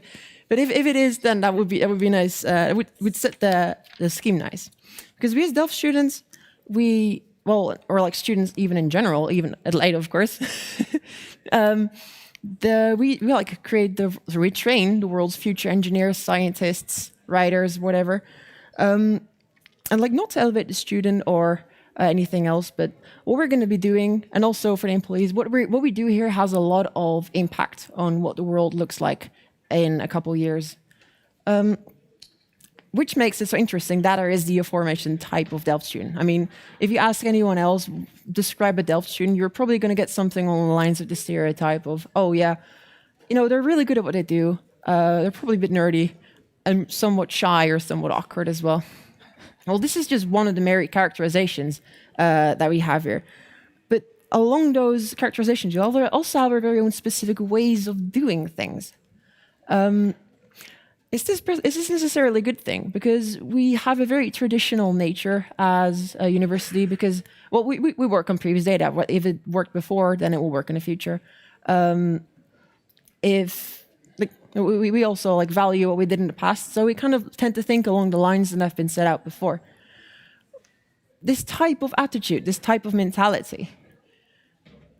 but if it is, then that would be nice. It would set the scheme nice, because we as Delft students, or like students even in general, even at Leiden, of course, we train the world's future engineers, scientists, writers, whatever, and like not to elevate the student or anything else, but what we're going to be doing, and also for the employees, what we do here has a lot of impact on what the world looks like in a couple years, which makes it so interesting that there is the aforementioned type of Delft student. I mean, if you ask anyone else, describe a Delft student, you're probably going to get something along the lines of the stereotype of, oh yeah, they're really good at what they do, they're probably a bit nerdy, and somewhat shy or somewhat awkward as well. Well, this is just one of the myriad characterizations that we have here. But along those characterizations, you also have our very own specific ways of doing things. Is this necessarily a good thing? Because we have a very traditional nature as a university, because, well, we work on previous data. If it worked before, then it will work in the future. We also value what we did in the past, so we kind of tend to think along the lines that have been set out before. This type of attitude, this type of mentality,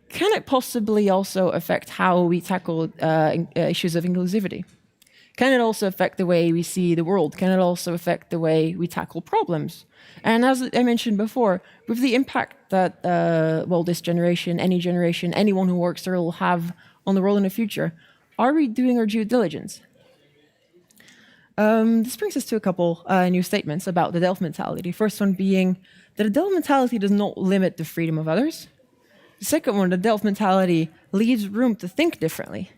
can it possibly also affect how we tackle issues of inclusivity? Can it also affect the way we see the world? Can it also affect the way we tackle problems? And as I mentioned before, with the impact that this generation, anyone who works there will have on the world in the future, are we doing our due diligence? This brings us to a couple new statements about the Delft mentality. First one being that the Delft mentality does not limit the freedom of others. The second one, the Delft mentality leaves room to think differently.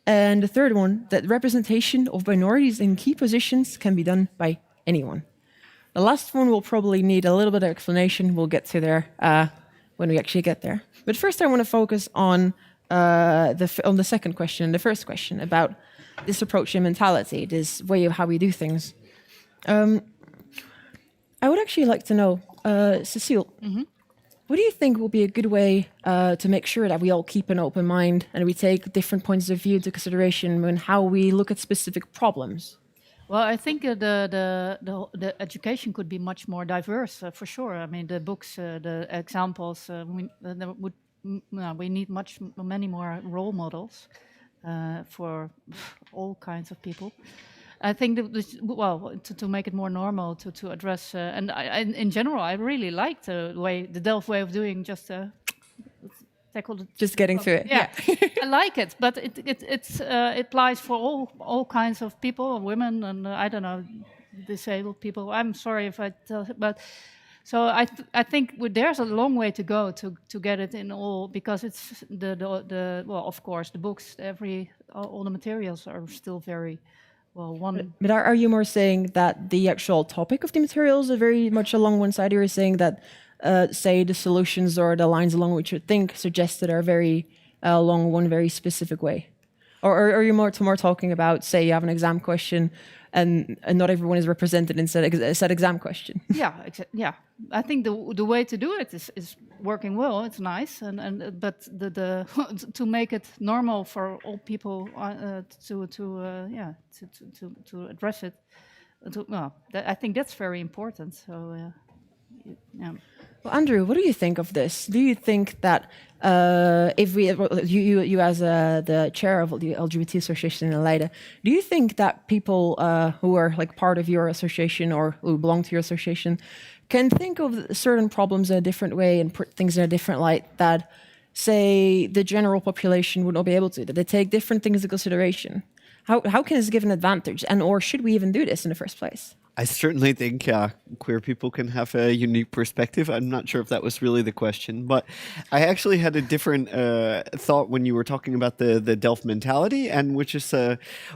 And the third one, that representation of minorities in key positions can be done by anyone. The last one will probably need a little bit of explanation. We'll get to there when we actually get there. But first I want to focus on the second question and the first question about this approach and mentality, this way of how we do things. I would actually like to know, Cecile, what do you think will be a good way to make sure that we all keep an open mind and we take different points of view into consideration when how we look at specific problems? Well, I think the education could be much more diverse, for sure. I mean, the books, the examples, we need many more role models for all kinds of people. I think that to make it more normal to address, in general, I really like the Delft way of doing just tackle the Just getting through it. yeah, I like it, but it applies for all kinds of people, women, and I don't know, disabled people. I'm sorry if I tell, but so I think there's a long way to go to get it in all, because it's the well, of course, the books, all the materials are still very well one. But are you more saying that the actual topic of the materials are very much along one side, or you're saying that, say, the solutions or the lines along which you think suggested are very along one very specific way? Or are you more talking about, say, you have an exam question and not everyone is represented in said exam question? Yeah, yeah. I think the way to do it is working well. It's nice, but the to make it normal for all people to address it. I think that's very important. So yeah. Well, Andrew, what do you think of this? Do you think that if we, you as the chair of the LGBT association in Leiden, do you think that people who are like part of your association or who belong to your association can think of certain problems in a different way and put things in a different light that, say, the general population would not be able to? That they take different things into consideration? How can this give an advantage, and or should we even do this in the first place? I certainly think queer people can have a unique perspective. I'm not sure if that was really the question, but I actually had a different thought when you were talking about the Delft mentality, and which is,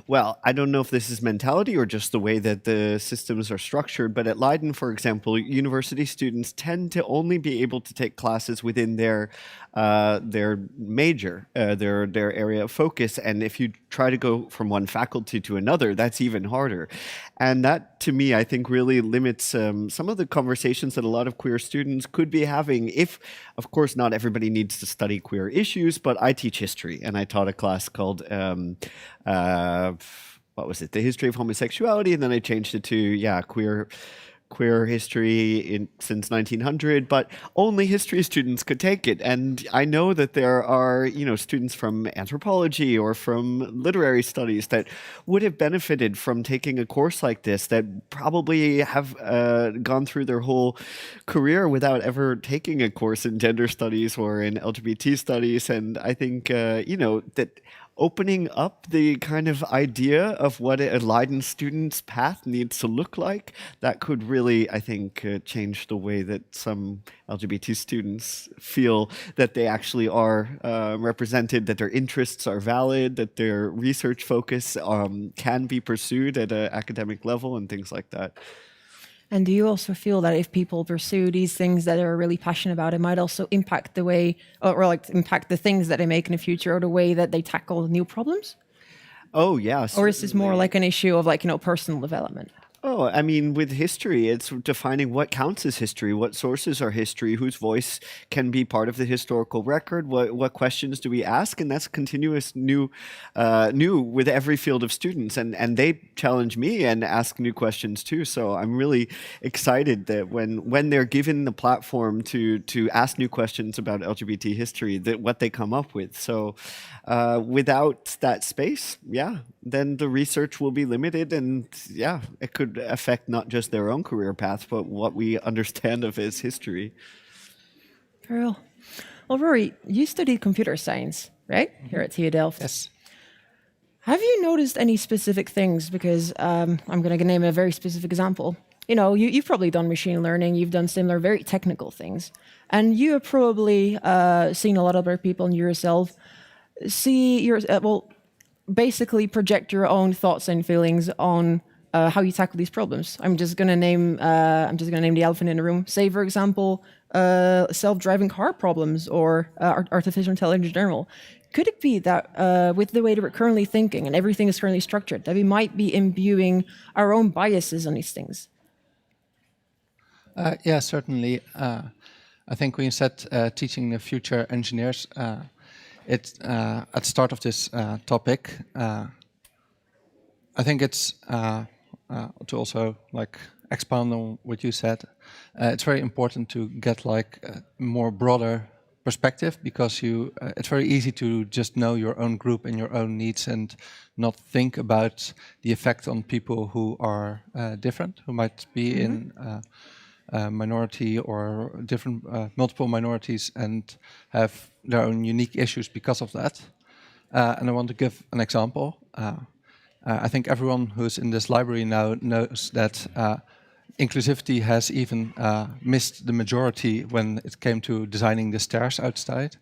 well, I don't know if this is mentality or just the way that the systems are structured, but at Leiden, for example, university students tend to only be able to take classes within their major, their area of focus, and if you try to go from one faculty to another, that's even harder. And that, to me, I think really limits some of the conversations that a lot of queer students could be having if, of course, not everybody needs to study queer issues, but I teach history, and I taught a class called, what was it, the history of homosexuality, and then I changed it to, queer history since 1900, but only history students could take it. And I know that there are, students from anthropology or from literary studies that would have benefited from taking a course like this, that probably have gone through their whole career without ever taking a course in gender studies or in LGBT studies. And I think, that opening up the kind of idea of what a Leiden student's path needs to look like, that could really, I think, change the way that some LGBT students feel that they actually are represented, that their interests are valid, that their research focus can be pursued at an academic level and things like that. And do you also feel that if people pursue these things that they're really passionate about, it might also impact the way, or like impact the things that they make in the future, or the way that they tackle new problems? Oh, yeah. Or is this more like an issue of personal development? Oh, I mean, with history, it's defining what counts as history, what sources are history, whose voice can be part of the historical record, what questions do we ask, and that's continuous new with every field of students, and they challenge me and ask new questions too. So I'm really excited that when they're given the platform to ask new questions about LGBT history, that what they come up with. So without that space, then the research will be limited, and it could affect not just their own career path, but what we understand of as history. For real. Well, Rory, you studied computer science, right? Here at TU Delft. Yes. Have you noticed any specific things? Because I'm going to name a very specific example. You've probably done machine learning. You've done similar, very technical things. And you have probably seen a lot of other people and yourself basically project your own thoughts and feelings on how you tackle these problems. I'm just gonna name the elephant in the room. Say, for example, self-driving car problems or artificial intelligence in general. Could it be that with the way that we're currently thinking and everything is currently structured, that we might be imbuing our own biases on these things? Yeah, certainly. I think when you said teaching the future engineers, at the start of this topic, I think it's to also like expand on what you said. It's very important to get like a more broader perspective because it's very easy to just know your own group and your own needs and not think about the effect on people who are different, who might be in minority or different multiple minorities and have their own unique issues because of that. And I want to give an example. I think everyone who's in this library now knows that inclusivity has even missed the majority when it came to designing the stairs outside,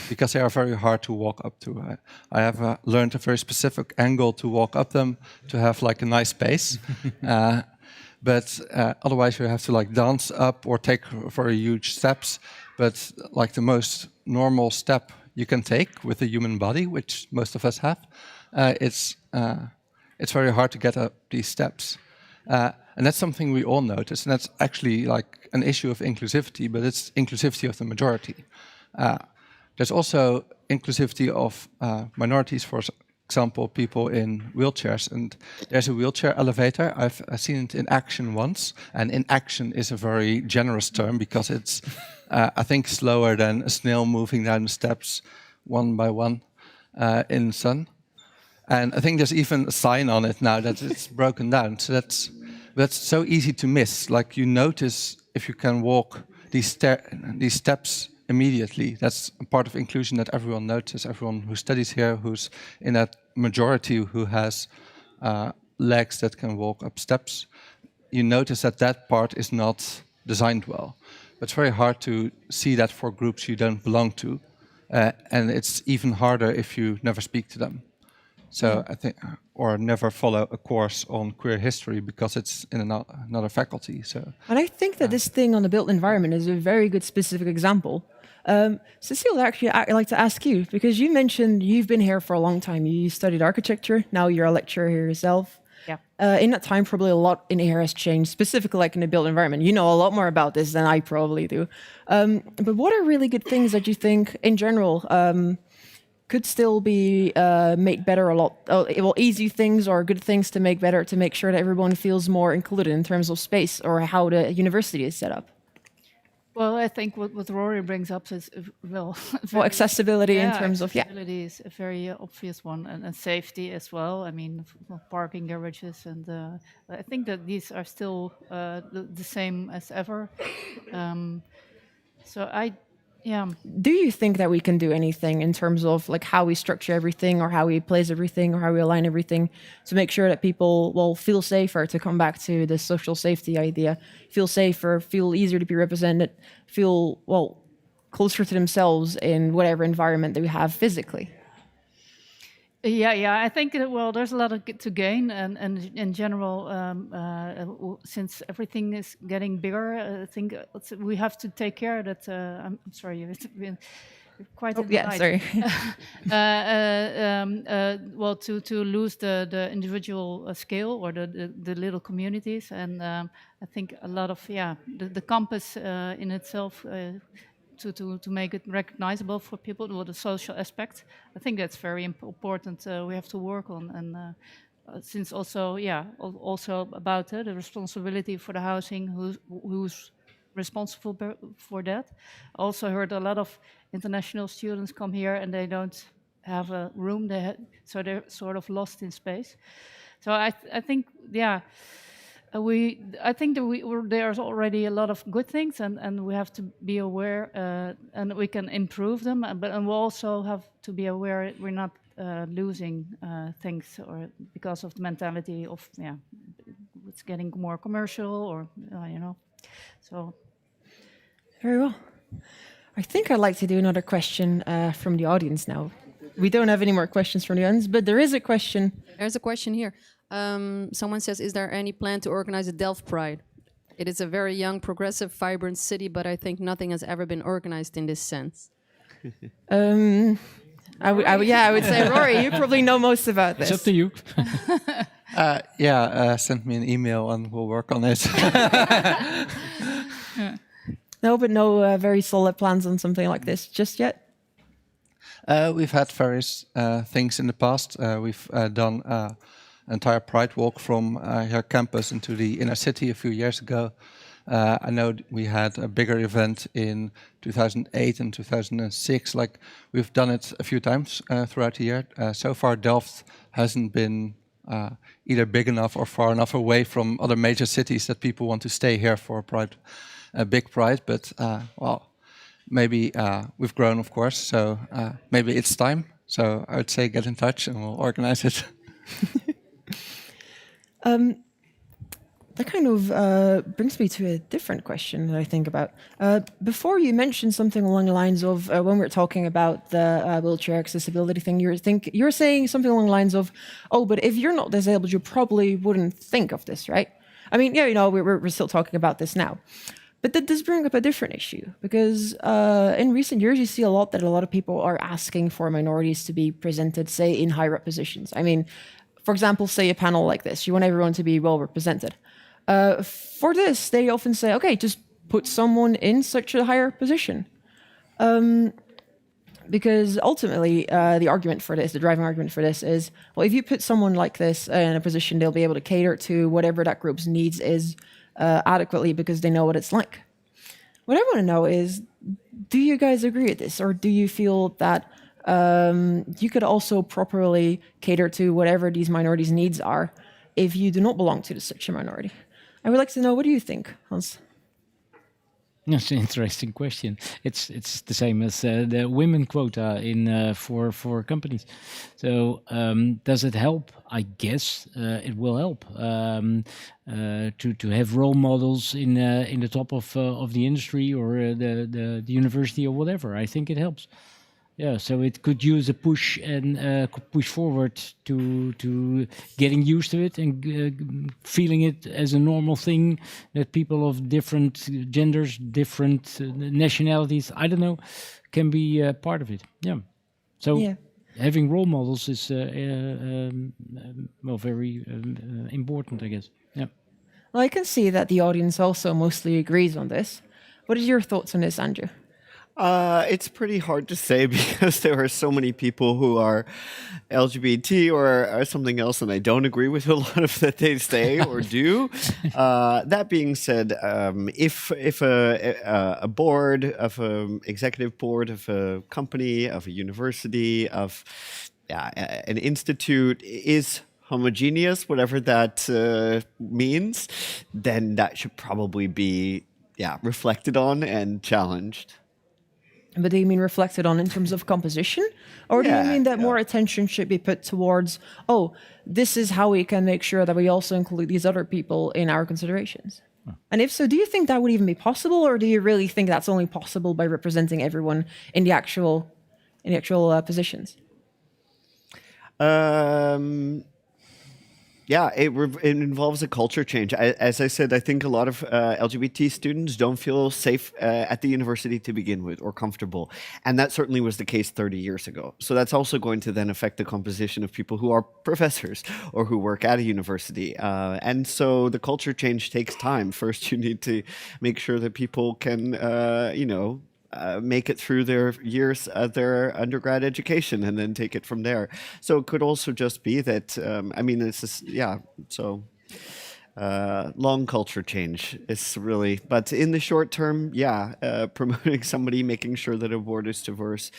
because they are very hard to walk up to. I have learned a very specific angle to walk up them to have like a nice space. But otherwise you have to like dance up or take very huge steps. But like the most normal step you can take with a human body, which most of us have, it's very hard to get up these steps. And that's something we all notice, and that's actually like an issue of inclusivity, but it's inclusivity of the majority. There's also inclusivity of minorities, for example, people in wheelchairs, and there's a wheelchair elevator. I've seen it in action once, and in action is a very generous term because it's, I think, slower than a snail moving down the steps one by one in the sun. And I think there's even a sign on it now that it's broken down. So that's so easy to miss. Like you notice if you can walk these steps immediately. That's a part of inclusion that everyone notices. Everyone who studies here, who's in that majority who has legs that can walk up steps, you notice that that part is not designed well. But it's very hard to see that for groups you don't belong to. And it's even harder if you never speak to them. So I think, or never follow a course on queer history because it's in another faculty. So, and I think that this thing on the built environment is a very good specific example. Cecile, actually, I'd like to ask you, because you mentioned you've been here for a long time. You studied architecture. Now you're a lecturer here yourself. Yeah. In that time, probably a lot in here has changed, specifically like in the built environment. You know a lot more about this than I probably do. But what are really good things that you think, in general, could still be made better a lot? Easy things or good things to make better, to make sure that everyone feels more included in terms of space or how the university is set up? Well, I think what Rory brings up is, Well, accessibility in terms of, accessibility is a very obvious one, and safety as well. I mean, parking garages, and I think that these are still the same as ever. Do you think that we can do anything in terms of like how we structure everything or how we place everything or how we align everything to make sure that people feel safer, to come back to the social safety idea, feel safer, feel easier to be represented, feel closer to themselves in whatever environment that we have physically? Yeah. I think there's a lot to gain, and in general, since everything is getting bigger, I think we have to take care that. I'm sorry, it's been quite. Sorry. To lose the individual scale or the little communities, and I think a lot of the campus in itself. To make it recognizable for people, with the social aspect, I think that's very important. We have to work on, and since also about the responsibility for the housing, who's responsible for that. I also heard a lot of international students come here and they don't have a room. So they're sort of lost in space. So I think I think that there's already a lot of good things, and we have to be aware, and we can improve them. And we also have to be aware we're not losing things, or because of the mentality of it's getting more commercial, or So. Very well. I think I'd like to do another question from the audience now. We don't have any more questions from the audience, but there is a question. There's a question here. Someone says, is there any plan to organize a Delft Pride? It is a very young, progressive, vibrant city, but I think nothing has ever been organized in this sense. I would say, Rory, you probably know most about this. It's up to you. Send me an email and we'll work on it. No, but no very solid plans on something like this just yet. We've had various things in the past. We've done entire Pride walk from her campus into the inner city a few years ago. I know we had a bigger event in 2008 and 2006. Like, we've done it a few times throughout the year. So far, Delft hasn't been either big enough or far enough away from other major cities that people want to stay here for Pride, a big Pride. But well, maybe we've grown, of course. So maybe it's time. So I would say get in touch and we'll organize it. That kind of brings me to a different question that I think about. Before you mentioned something along the lines of when we were talking about the wheelchair accessibility thing, you were saying something along the lines of, "Oh, but if you're not disabled, you probably wouldn't think of this, right?" I mean, yeah, you know, we're still talking about this now, but that does bring up a different issue because in recent years, you see a lot that a lot of people are asking for minorities to be presented, say, in higher up positions. I mean, for example, say a panel like this, you want everyone to be well represented. For this, they often say, okay, just put someone in such a higher position. Because ultimately, the argument for this, the driving argument for this is, well, if you put someone like this in a position, they'll be able to cater to whatever that group's needs is adequately because they know what it's like. What I want to know is, do you guys agree with this? Or do you feel that you could also properly cater to whatever these minorities' needs are if you do not belong to such a minority? I would like to know, what do you think, Hans? That's an interesting question. It's the same as the women quota in for companies. So does it help? I guess it will help to have role models in the top of the industry or the university or whatever. I think it helps. Yeah, so it could use a push and could push forward to getting used to it and feeling it as a normal thing that people of different genders, different nationalities, I don't know, can be part of it. Yeah. So Yeah. having role models is well, very important, I guess. Yeah. Well, I can see that the audience also mostly agrees on this. What are your thoughts on this, Andrew? It's pretty hard to say because there are so many people who are LGBT or something else, and I don't agree with a lot of that they say or do. That being said, if a board of an executive board of a company, of a university, of an institute is homogeneous, whatever that means, then that should probably be reflected on and challenged. But do you mean reflected on in terms of composition? Or do you mean that more attention should be put towards, oh, this is how we can make sure that we also include these other people in our considerations? And if so, do you think that would even be possible? Or do you really think that's only possible by representing everyone in the actual positions? It involves a culture change. As I said, I think a lot of LGBT students don't feel safe at the university to begin with or comfortable. And that certainly was the case 30 years ago. So that's also going to then affect the composition of people who are professors or who work at a university. And so the culture change takes time. First, you need to make sure that people can, make it through their years of their undergrad education and then take it from there. So it could also just be that, long culture change is really, but in the short term, promoting somebody, making sure that a board is diverse,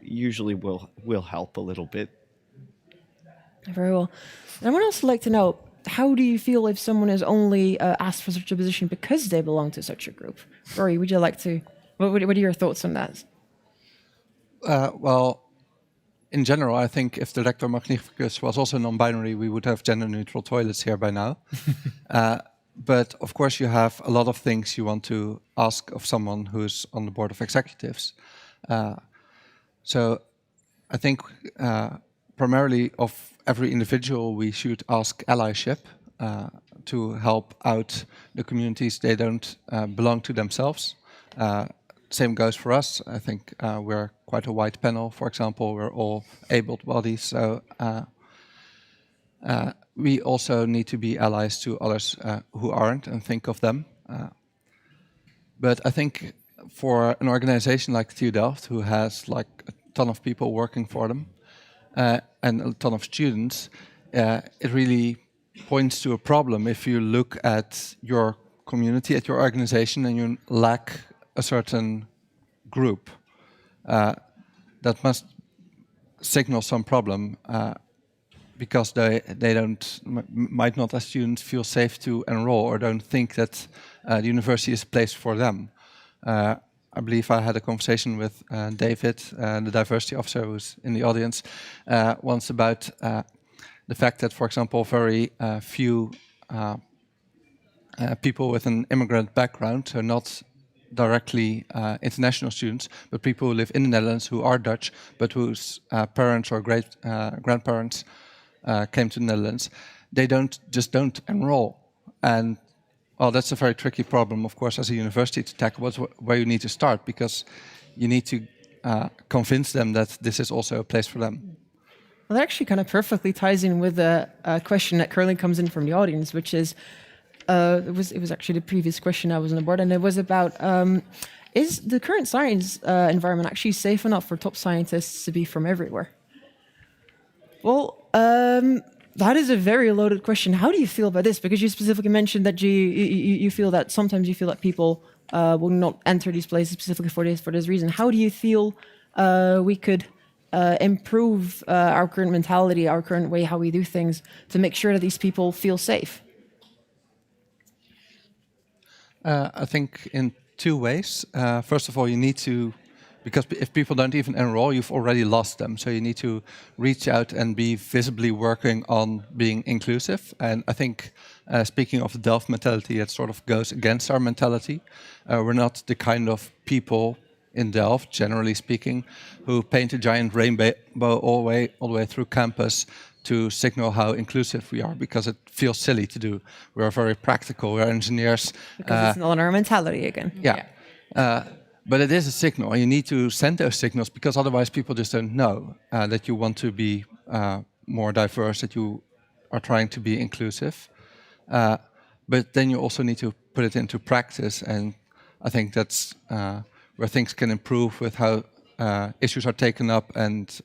usually will help a little bit. Very well. I would also like to know, how do you feel if someone is only asked for such a position because they belong to such a group? Rory, would you like to... What are your thoughts on that? Well, in general, I think if the Rector Magnificus was also non-binary, we would have gender-neutral toilets here by now. But of course, you have a lot of things you want to ask of someone who's on the board of executives. So I think primarily of every individual, we should ask allyship to help out the communities they don't belong to themselves. Same goes for us. I think we're quite a wide panel. For example, we're all abled bodies, so we also need to be allies to others who aren't and think of them. But I think for an organization like TU Delft, who has like a ton of people working for them and a ton of students, it really points to a problem if you look at your community, at your organization, and you lack a certain group. That must signal some problem because they don't might not as students feel safe to enroll or don't think that the university is a place for them. I believe I had a conversation with David, the diversity officer who's in the audience, once about the fact that, for example, very few people with an immigrant background, so not directly international students, but people who live in the Netherlands who are Dutch, but whose parents or great grandparents came to the Netherlands, they don't enroll. And well, that's a very tricky problem, of course, as a university to tackle. What's where you need to start, because you need to convince them that this is also a place for them. Well, that actually kind of perfectly ties in with a question that currently comes in from the audience, which is, it was actually the previous question I was on the board, and it was about, is the current science environment actually safe enough for top scientists to be from everywhere? Well, that is a very loaded question. How do you feel about this? Because you specifically mentioned that you feel that sometimes you feel that people will not enter these places specifically for this reason. How do you feel we could improve our current mentality, our current way how we do things, to make sure that these people feel safe? I think in two ways. First of all, you need to, because if people don't even enroll, you've already lost them. So you need to reach out and be visibly working on being inclusive. And I think, speaking of the Delft mentality, it sort of goes against our mentality. We're not the kind of people in Delft, generally speaking, who paint a giant rainbow all the way through campus to signal how inclusive we are, because it feels silly to do. We're very practical, we're engineers. Because it's not in our mentality again. Yeah. But it is a signal. You need to send those signals, because otherwise people just don't know that you want to be more diverse, that you are trying to be inclusive. But then you also need to put it into practice, and I think that's where things can improve, with how issues are taken up and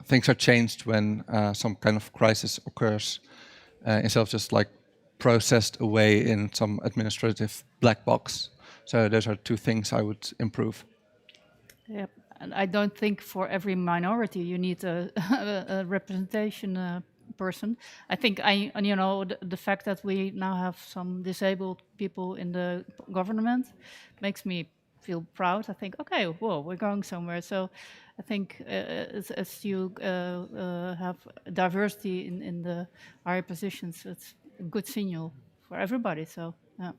things are changed when some kind of crisis occurs, instead of just like processed away in some administrative black box. So those are two things I would improve. Yep. And I don't think for every minority you need a representation person. I think the fact that we now have some disabled people in the government makes me feel proud. I think, okay, whoa, we're going somewhere. So I think as you have diversity in the higher positions, it's a good signal for everybody. So yeah.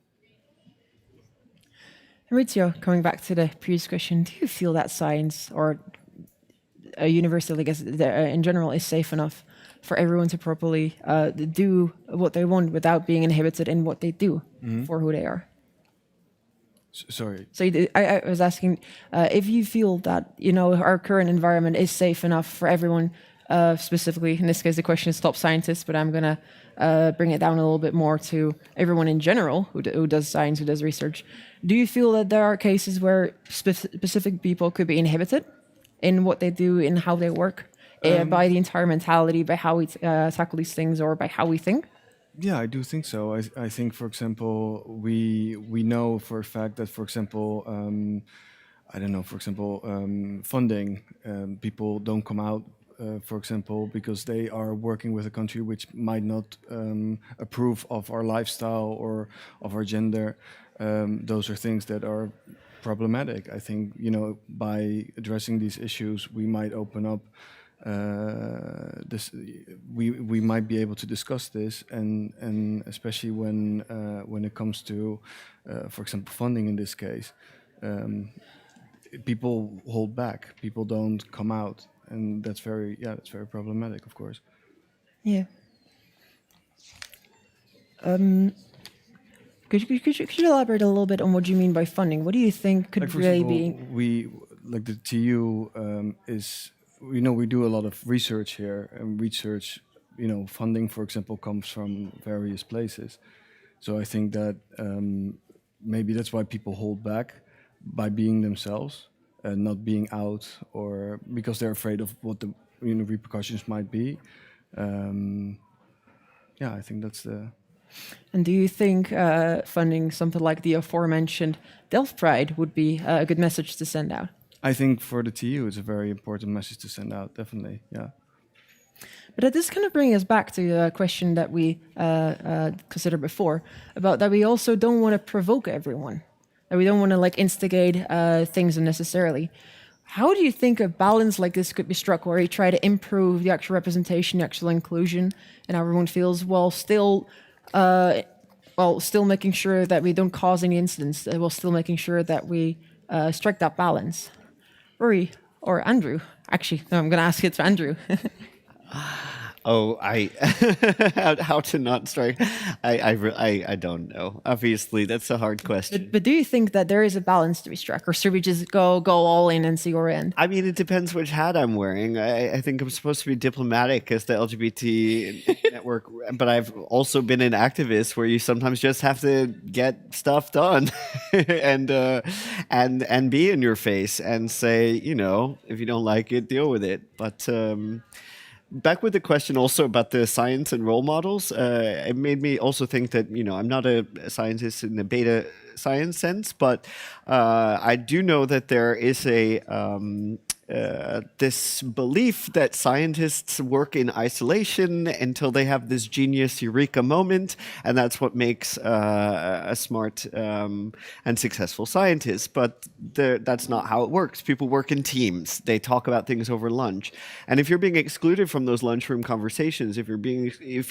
Maurizio, coming back to the previous question, do you feel that science or a university, I guess, in general, is safe enough for everyone to properly do what they want without being inhibited in what they do for who they are? Sorry. So I was asking if you feel that our current environment is safe enough for everyone. Specifically, in this case, the question is top scientists, but I'm going to bring it down a little bit more to everyone in general who does science, who does research. Do you feel that there are cases where specific people could be inhibited in what they do, in how they work, by the entire mentality, by how we tackle these things, or by how we think? Yeah, I do think so. I think, for example, we know for a fact that, for example, I don't know, for example, funding, people don't come out, for example, because they are working with a country which might not approve of our lifestyle or of our gender. Those are things that are problematic. I think, by addressing these issues, we might open up this. We might be able to discuss this, and especially when it comes to, for example, funding in this case, people hold back. People don't come out, and that's very problematic, of course. Yeah. Could you elaborate a little bit on what you mean by funding? What do you think could Like, for really example, be? we like the TU is, we do a lot of research here, and research, funding, for example, comes from various places. So I think that maybe that's why people hold back by being themselves and not being out, or because they're afraid of what the repercussions might be. Um, yeah, I think that's the. And do you think funding something like the aforementioned Delft Pride would be a good message to send out? I think for the TU, it's a very important message to send out. Definitely, yeah. But that does kind of bring us back to a question that we considered before, about that we also don't want to provoke everyone, that we don't want to like instigate things unnecessarily. How do you think a balance like this could be struck, where you try to improve the actual representation, the actual inclusion, and how everyone feels, while still making sure that we don't cause any incidents, while still making sure that we strike that balance? Rory or Andrew? Actually, no, I'm going to ask it to Andrew. Oh, how to not strike? I don't know. Obviously, that's a hard question. But do you think that there is a balance to be struck, or should we just go all in and see where we end? I mean, it depends which hat I'm wearing. I think I'm supposed to be diplomatic as the LGBT network, but I've also been an activist where you sometimes just have to get stuff done and be in your face and say, if you don't like it, deal with it. But back with the question also about the science and role models, it made me also think that, I'm not a scientist in the beta science sense, but I do know that there is this belief that scientists work in isolation until they have this genius eureka moment, and that's what makes a smart and successful scientist. But that's not how it works. People work in teams. They talk about things over lunch, and if you're being excluded from those lunchroom conversations, if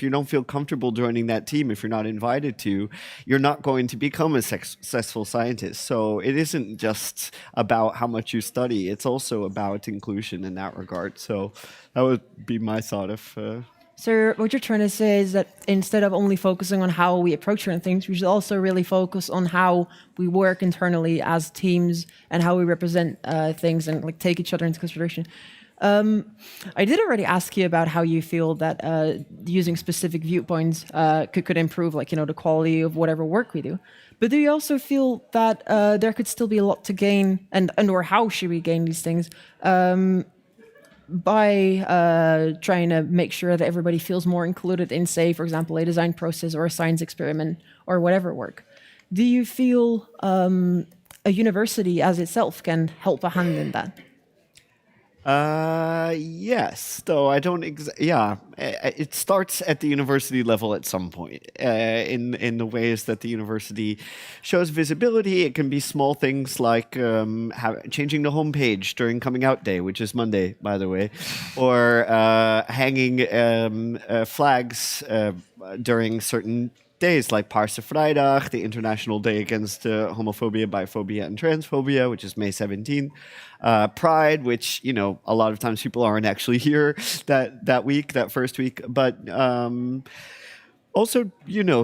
you don't feel comfortable joining that team, if you're not invited to, you're not going to become a successful scientist. So it isn't just about how much you study. It's also about inclusion in that regard. So that would be my thought of. So what you're trying to say is that instead of only focusing on how we approach certain things, we should also really focus on how we work internally as teams and how we represent things and like take each other into consideration. I did already ask you about how you feel that using specific viewpoints could improve, like, the quality of whatever work we do. But do you also feel that there could still be a lot to gain, and or how should we gain these things by trying to make sure that everybody feels more included in, say, for example, a design process or a science experiment or whatever work? Do you feel a university as itself can help a hand in that? Yes, though I don't. It starts at the university level at some point. In the ways that the university shows visibility, it can be small things like changing the homepage during coming out day, which is Monday, by the way, or hanging flags during certain days like Paarse Vrijdag, the International Day Against Homophobia, Biphobia, and Transphobia, which is May 17th. Pride, which, a lot of times people aren't actually here that first week. But also,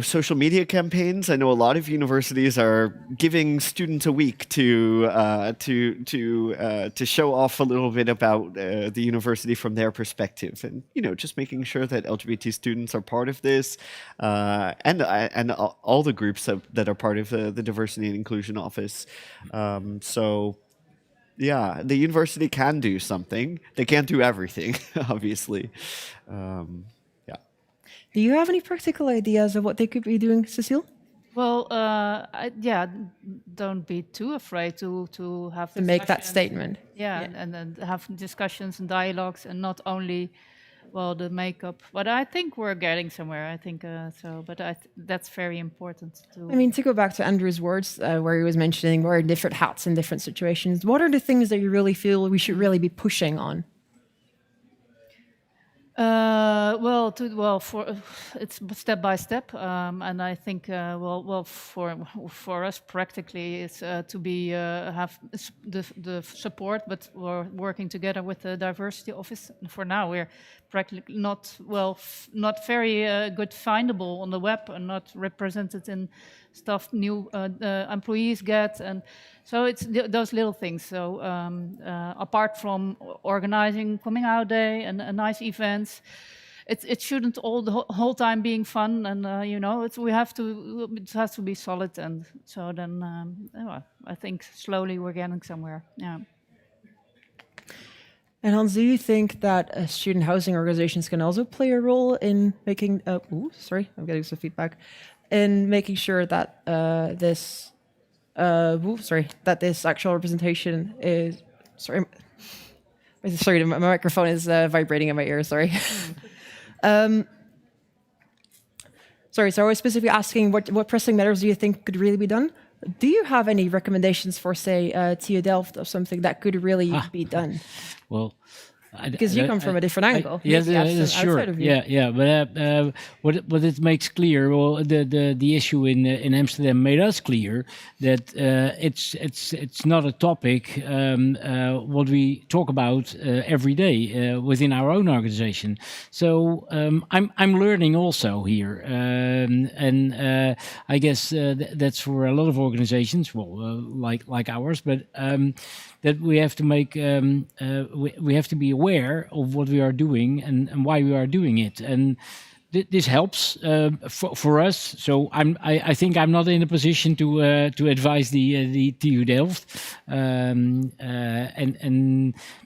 social media campaigns. I know a lot of universities are giving students a week to show off a little bit about the university from their perspective, and just making sure that LGBT students are part of this, and all the groups that are part of the Diversity and Inclusion Office. So. Yeah, the university can do something. They can't do everything, obviously. Yeah. Do you have any practical ideas of what they could be doing, Cecile? Well, don't be too afraid to have To make that discussions. statement. Yeah, and then have discussions and dialogues, and not only, the makeup. But I think we're getting somewhere. I think so. But that's very important too. I mean, to go back to Andrew's words, where he was mentioning wearing different hats in different situations, what are the things that you really feel we should really be pushing on? It's step by step, and I think for us practically it's to be have the support, but we're working together with the diversity office. And for now, we're practically not very good findable on the web and not represented in stuff new employees get, and so it's those little things. So apart from organizing coming out day and nice events, it shouldn't all the whole time being fun, and we have to, it has to be solid, and so then I think slowly we're getting somewhere. Yeah. And Hans, do you think that student housing organizations can also play a role in making? Sorry, I'm getting some feedback. In making sure that that this actual representation is. Sorry, my microphone is vibrating in my ear. Sorry. Sorry, so I was specifically asking what pressing matters do you think could really be done? Do you have any recommendations for, say, TU Delft or something that could really be done? Well, Because you come from a different angle. Yes, Maybe yeah, outside sure. of you. Yeah. But what it makes clear, well, the issue in Amsterdam made us clear that it's not a topic what we talk about every day within our own organization. So I'm learning also here, and I guess that's for a lot of organizations, well, like ours, but. That we have to make, we have to be aware of what we are doing and why we are doing it, and this helps for us. So I think I'm not in a position to advise the TU Delft and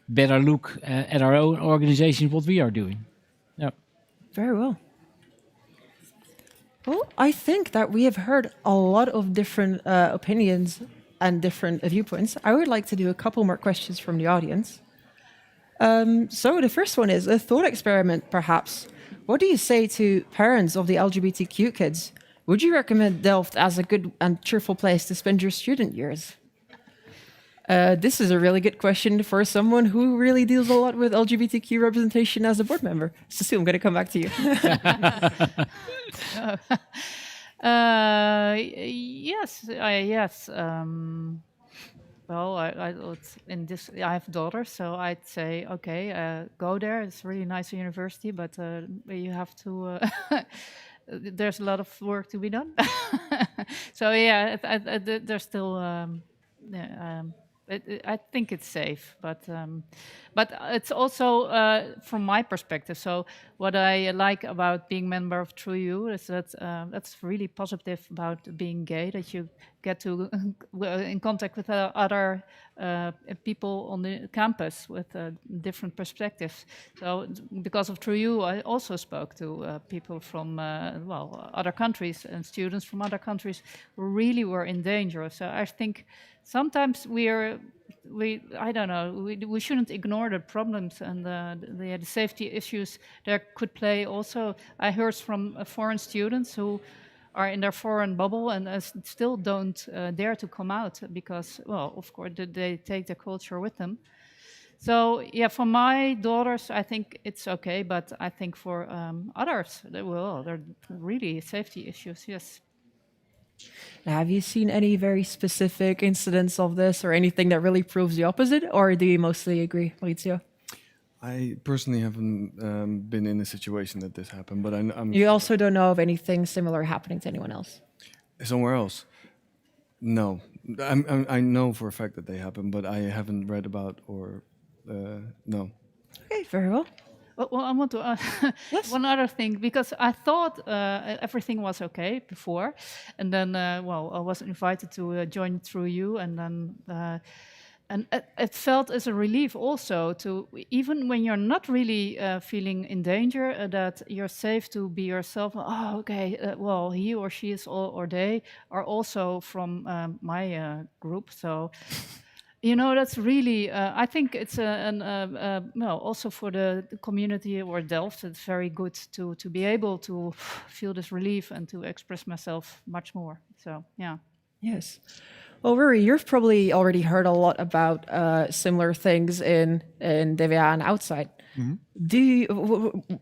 better look at our own organization what we are doing. Yeah. Very well. Well, I think that we have heard a lot of different opinions and different viewpoints. I would like to do a couple more questions from the audience. So the first one is a thought experiment, perhaps. What do you say to parents of the LGBTQ kids? Would you recommend Delft as a good and cheerful place to spend your student years? This is a really good question for someone who really deals a lot with LGBTQ representation as a board member. Cecile, I'm going to come back to you. Yes, yes. Well, in this, I have daughters, so I'd say, okay, go there. It's a really nice university, but you have to. There's a lot of work to be done. So yeah, there's still. I think it's safe, but it's also from my perspective. So what I like about being member of True You is that that's really positive about being gay. That you get to in contact with other people on the campus with different perspectives. So because of True You, I also spoke to people from other countries and students from other countries who really were in danger. So I think. Sometimes we shouldn't ignore the problems and the safety issues that could play also. I heard from foreign students who are in their foreign bubble and still don't dare to come out because, well, of course, they take the culture with them. So, yeah, for my daughters, I think it's okay, but I think for others, there are really safety issues, yes. Have you seen any very specific incidents of this or anything that really proves the opposite, or do you mostly agree, Maurizio? I personally haven't been in a situation that this happened, but I'm You also don't know of anything similar happening to anyone else? somewhere else. No, I know for a fact that they happen, but I haven't read about or no. Okay, very well. Well, I want to add one other thing, because I thought everything was okay before, and then, I was invited to join Through You, and then, and it felt as a relief also to, even when you're not really feeling in danger, that you're safe to be yourself. Oh, okay, he or she is or they are also from my group, so. That's really, I think it's also for the community or Delft, it's very good to be able to feel this relief and to express myself much more. So, yeah. Yes. Well, Rory, you've probably already heard a lot about similar things in DVA and outside. Mm-hmm.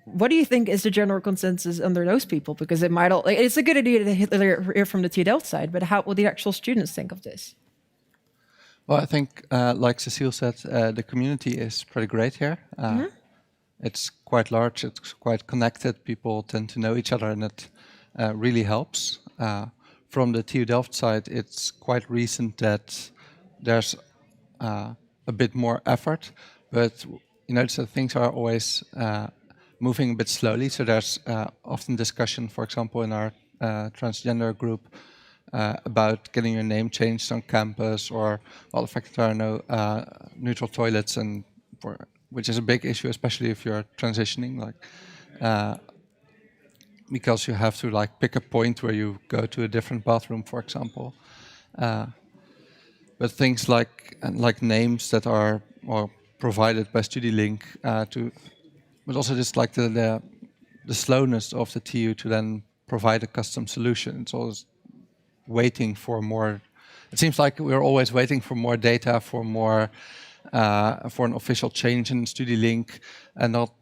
What do you think is the general consensus under those people? Because it's a good idea to hear from the TU Delft side, but how will the actual students think of this? Well, I think, like Cecile said, the community is pretty great here. It's quite large, it's quite connected, people tend to know each other, and it really helps. From the TU Delft side, it's quite recent that there's a bit more effort, but so things are always moving a bit slowly. So there's often discussion, for example, in our transgender group about getting your name changed on campus, or well, the fact that there are no neutral toilets, and which is a big issue, especially if you're transitioning, like because you have to like pick a point where you go to a different bathroom, for example. But things like names that are provided by StudyLink but also just like the slowness of the TU to then provide a custom solution. It's always waiting for more. It seems like we're always waiting for more data, for more for an official change in StudyLink, and not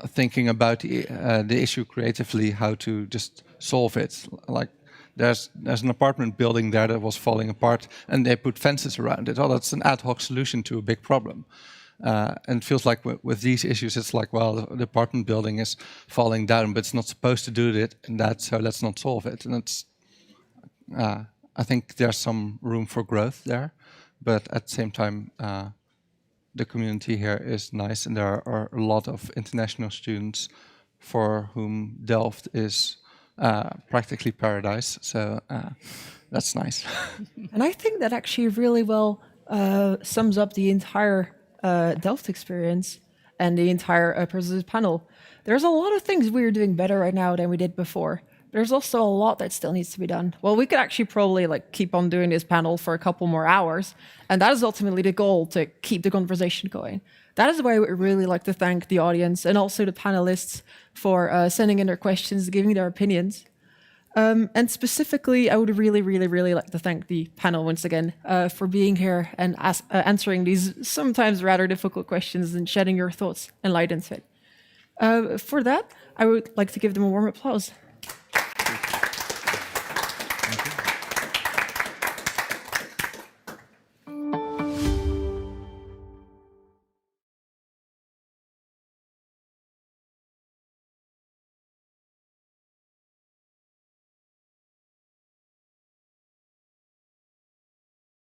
thinking about the issue creatively, how to just solve it. Like there's an apartment building there that was falling apart, and they put fences around it. Oh, that's an ad hoc solution to a big problem. And it feels like with these issues, it's like, well, the apartment building is falling down, but it's not supposed to do that, so let's not solve it. And it's, I think there's some room for growth there, but at the same time, the community here is nice, and there are a lot of international students for whom Delft is practically paradise. So that's nice. And I think that actually really well sums up the entire Delft experience and the entire President's panel. There's a lot of things we're doing better right now than we did before. There's also a lot that still needs to be done. Well, we could actually probably like keep on doing this panel for a couple more hours, and that is ultimately the goal, to keep the conversation going. That is why we really like to thank the audience and also the panelists for sending in their questions, giving their opinions. And specifically, I would really, really, really like to thank the panel once again for being here and answering these sometimes rather difficult questions and shedding your thoughts and light into it. For that, I would like to give them a warm applause.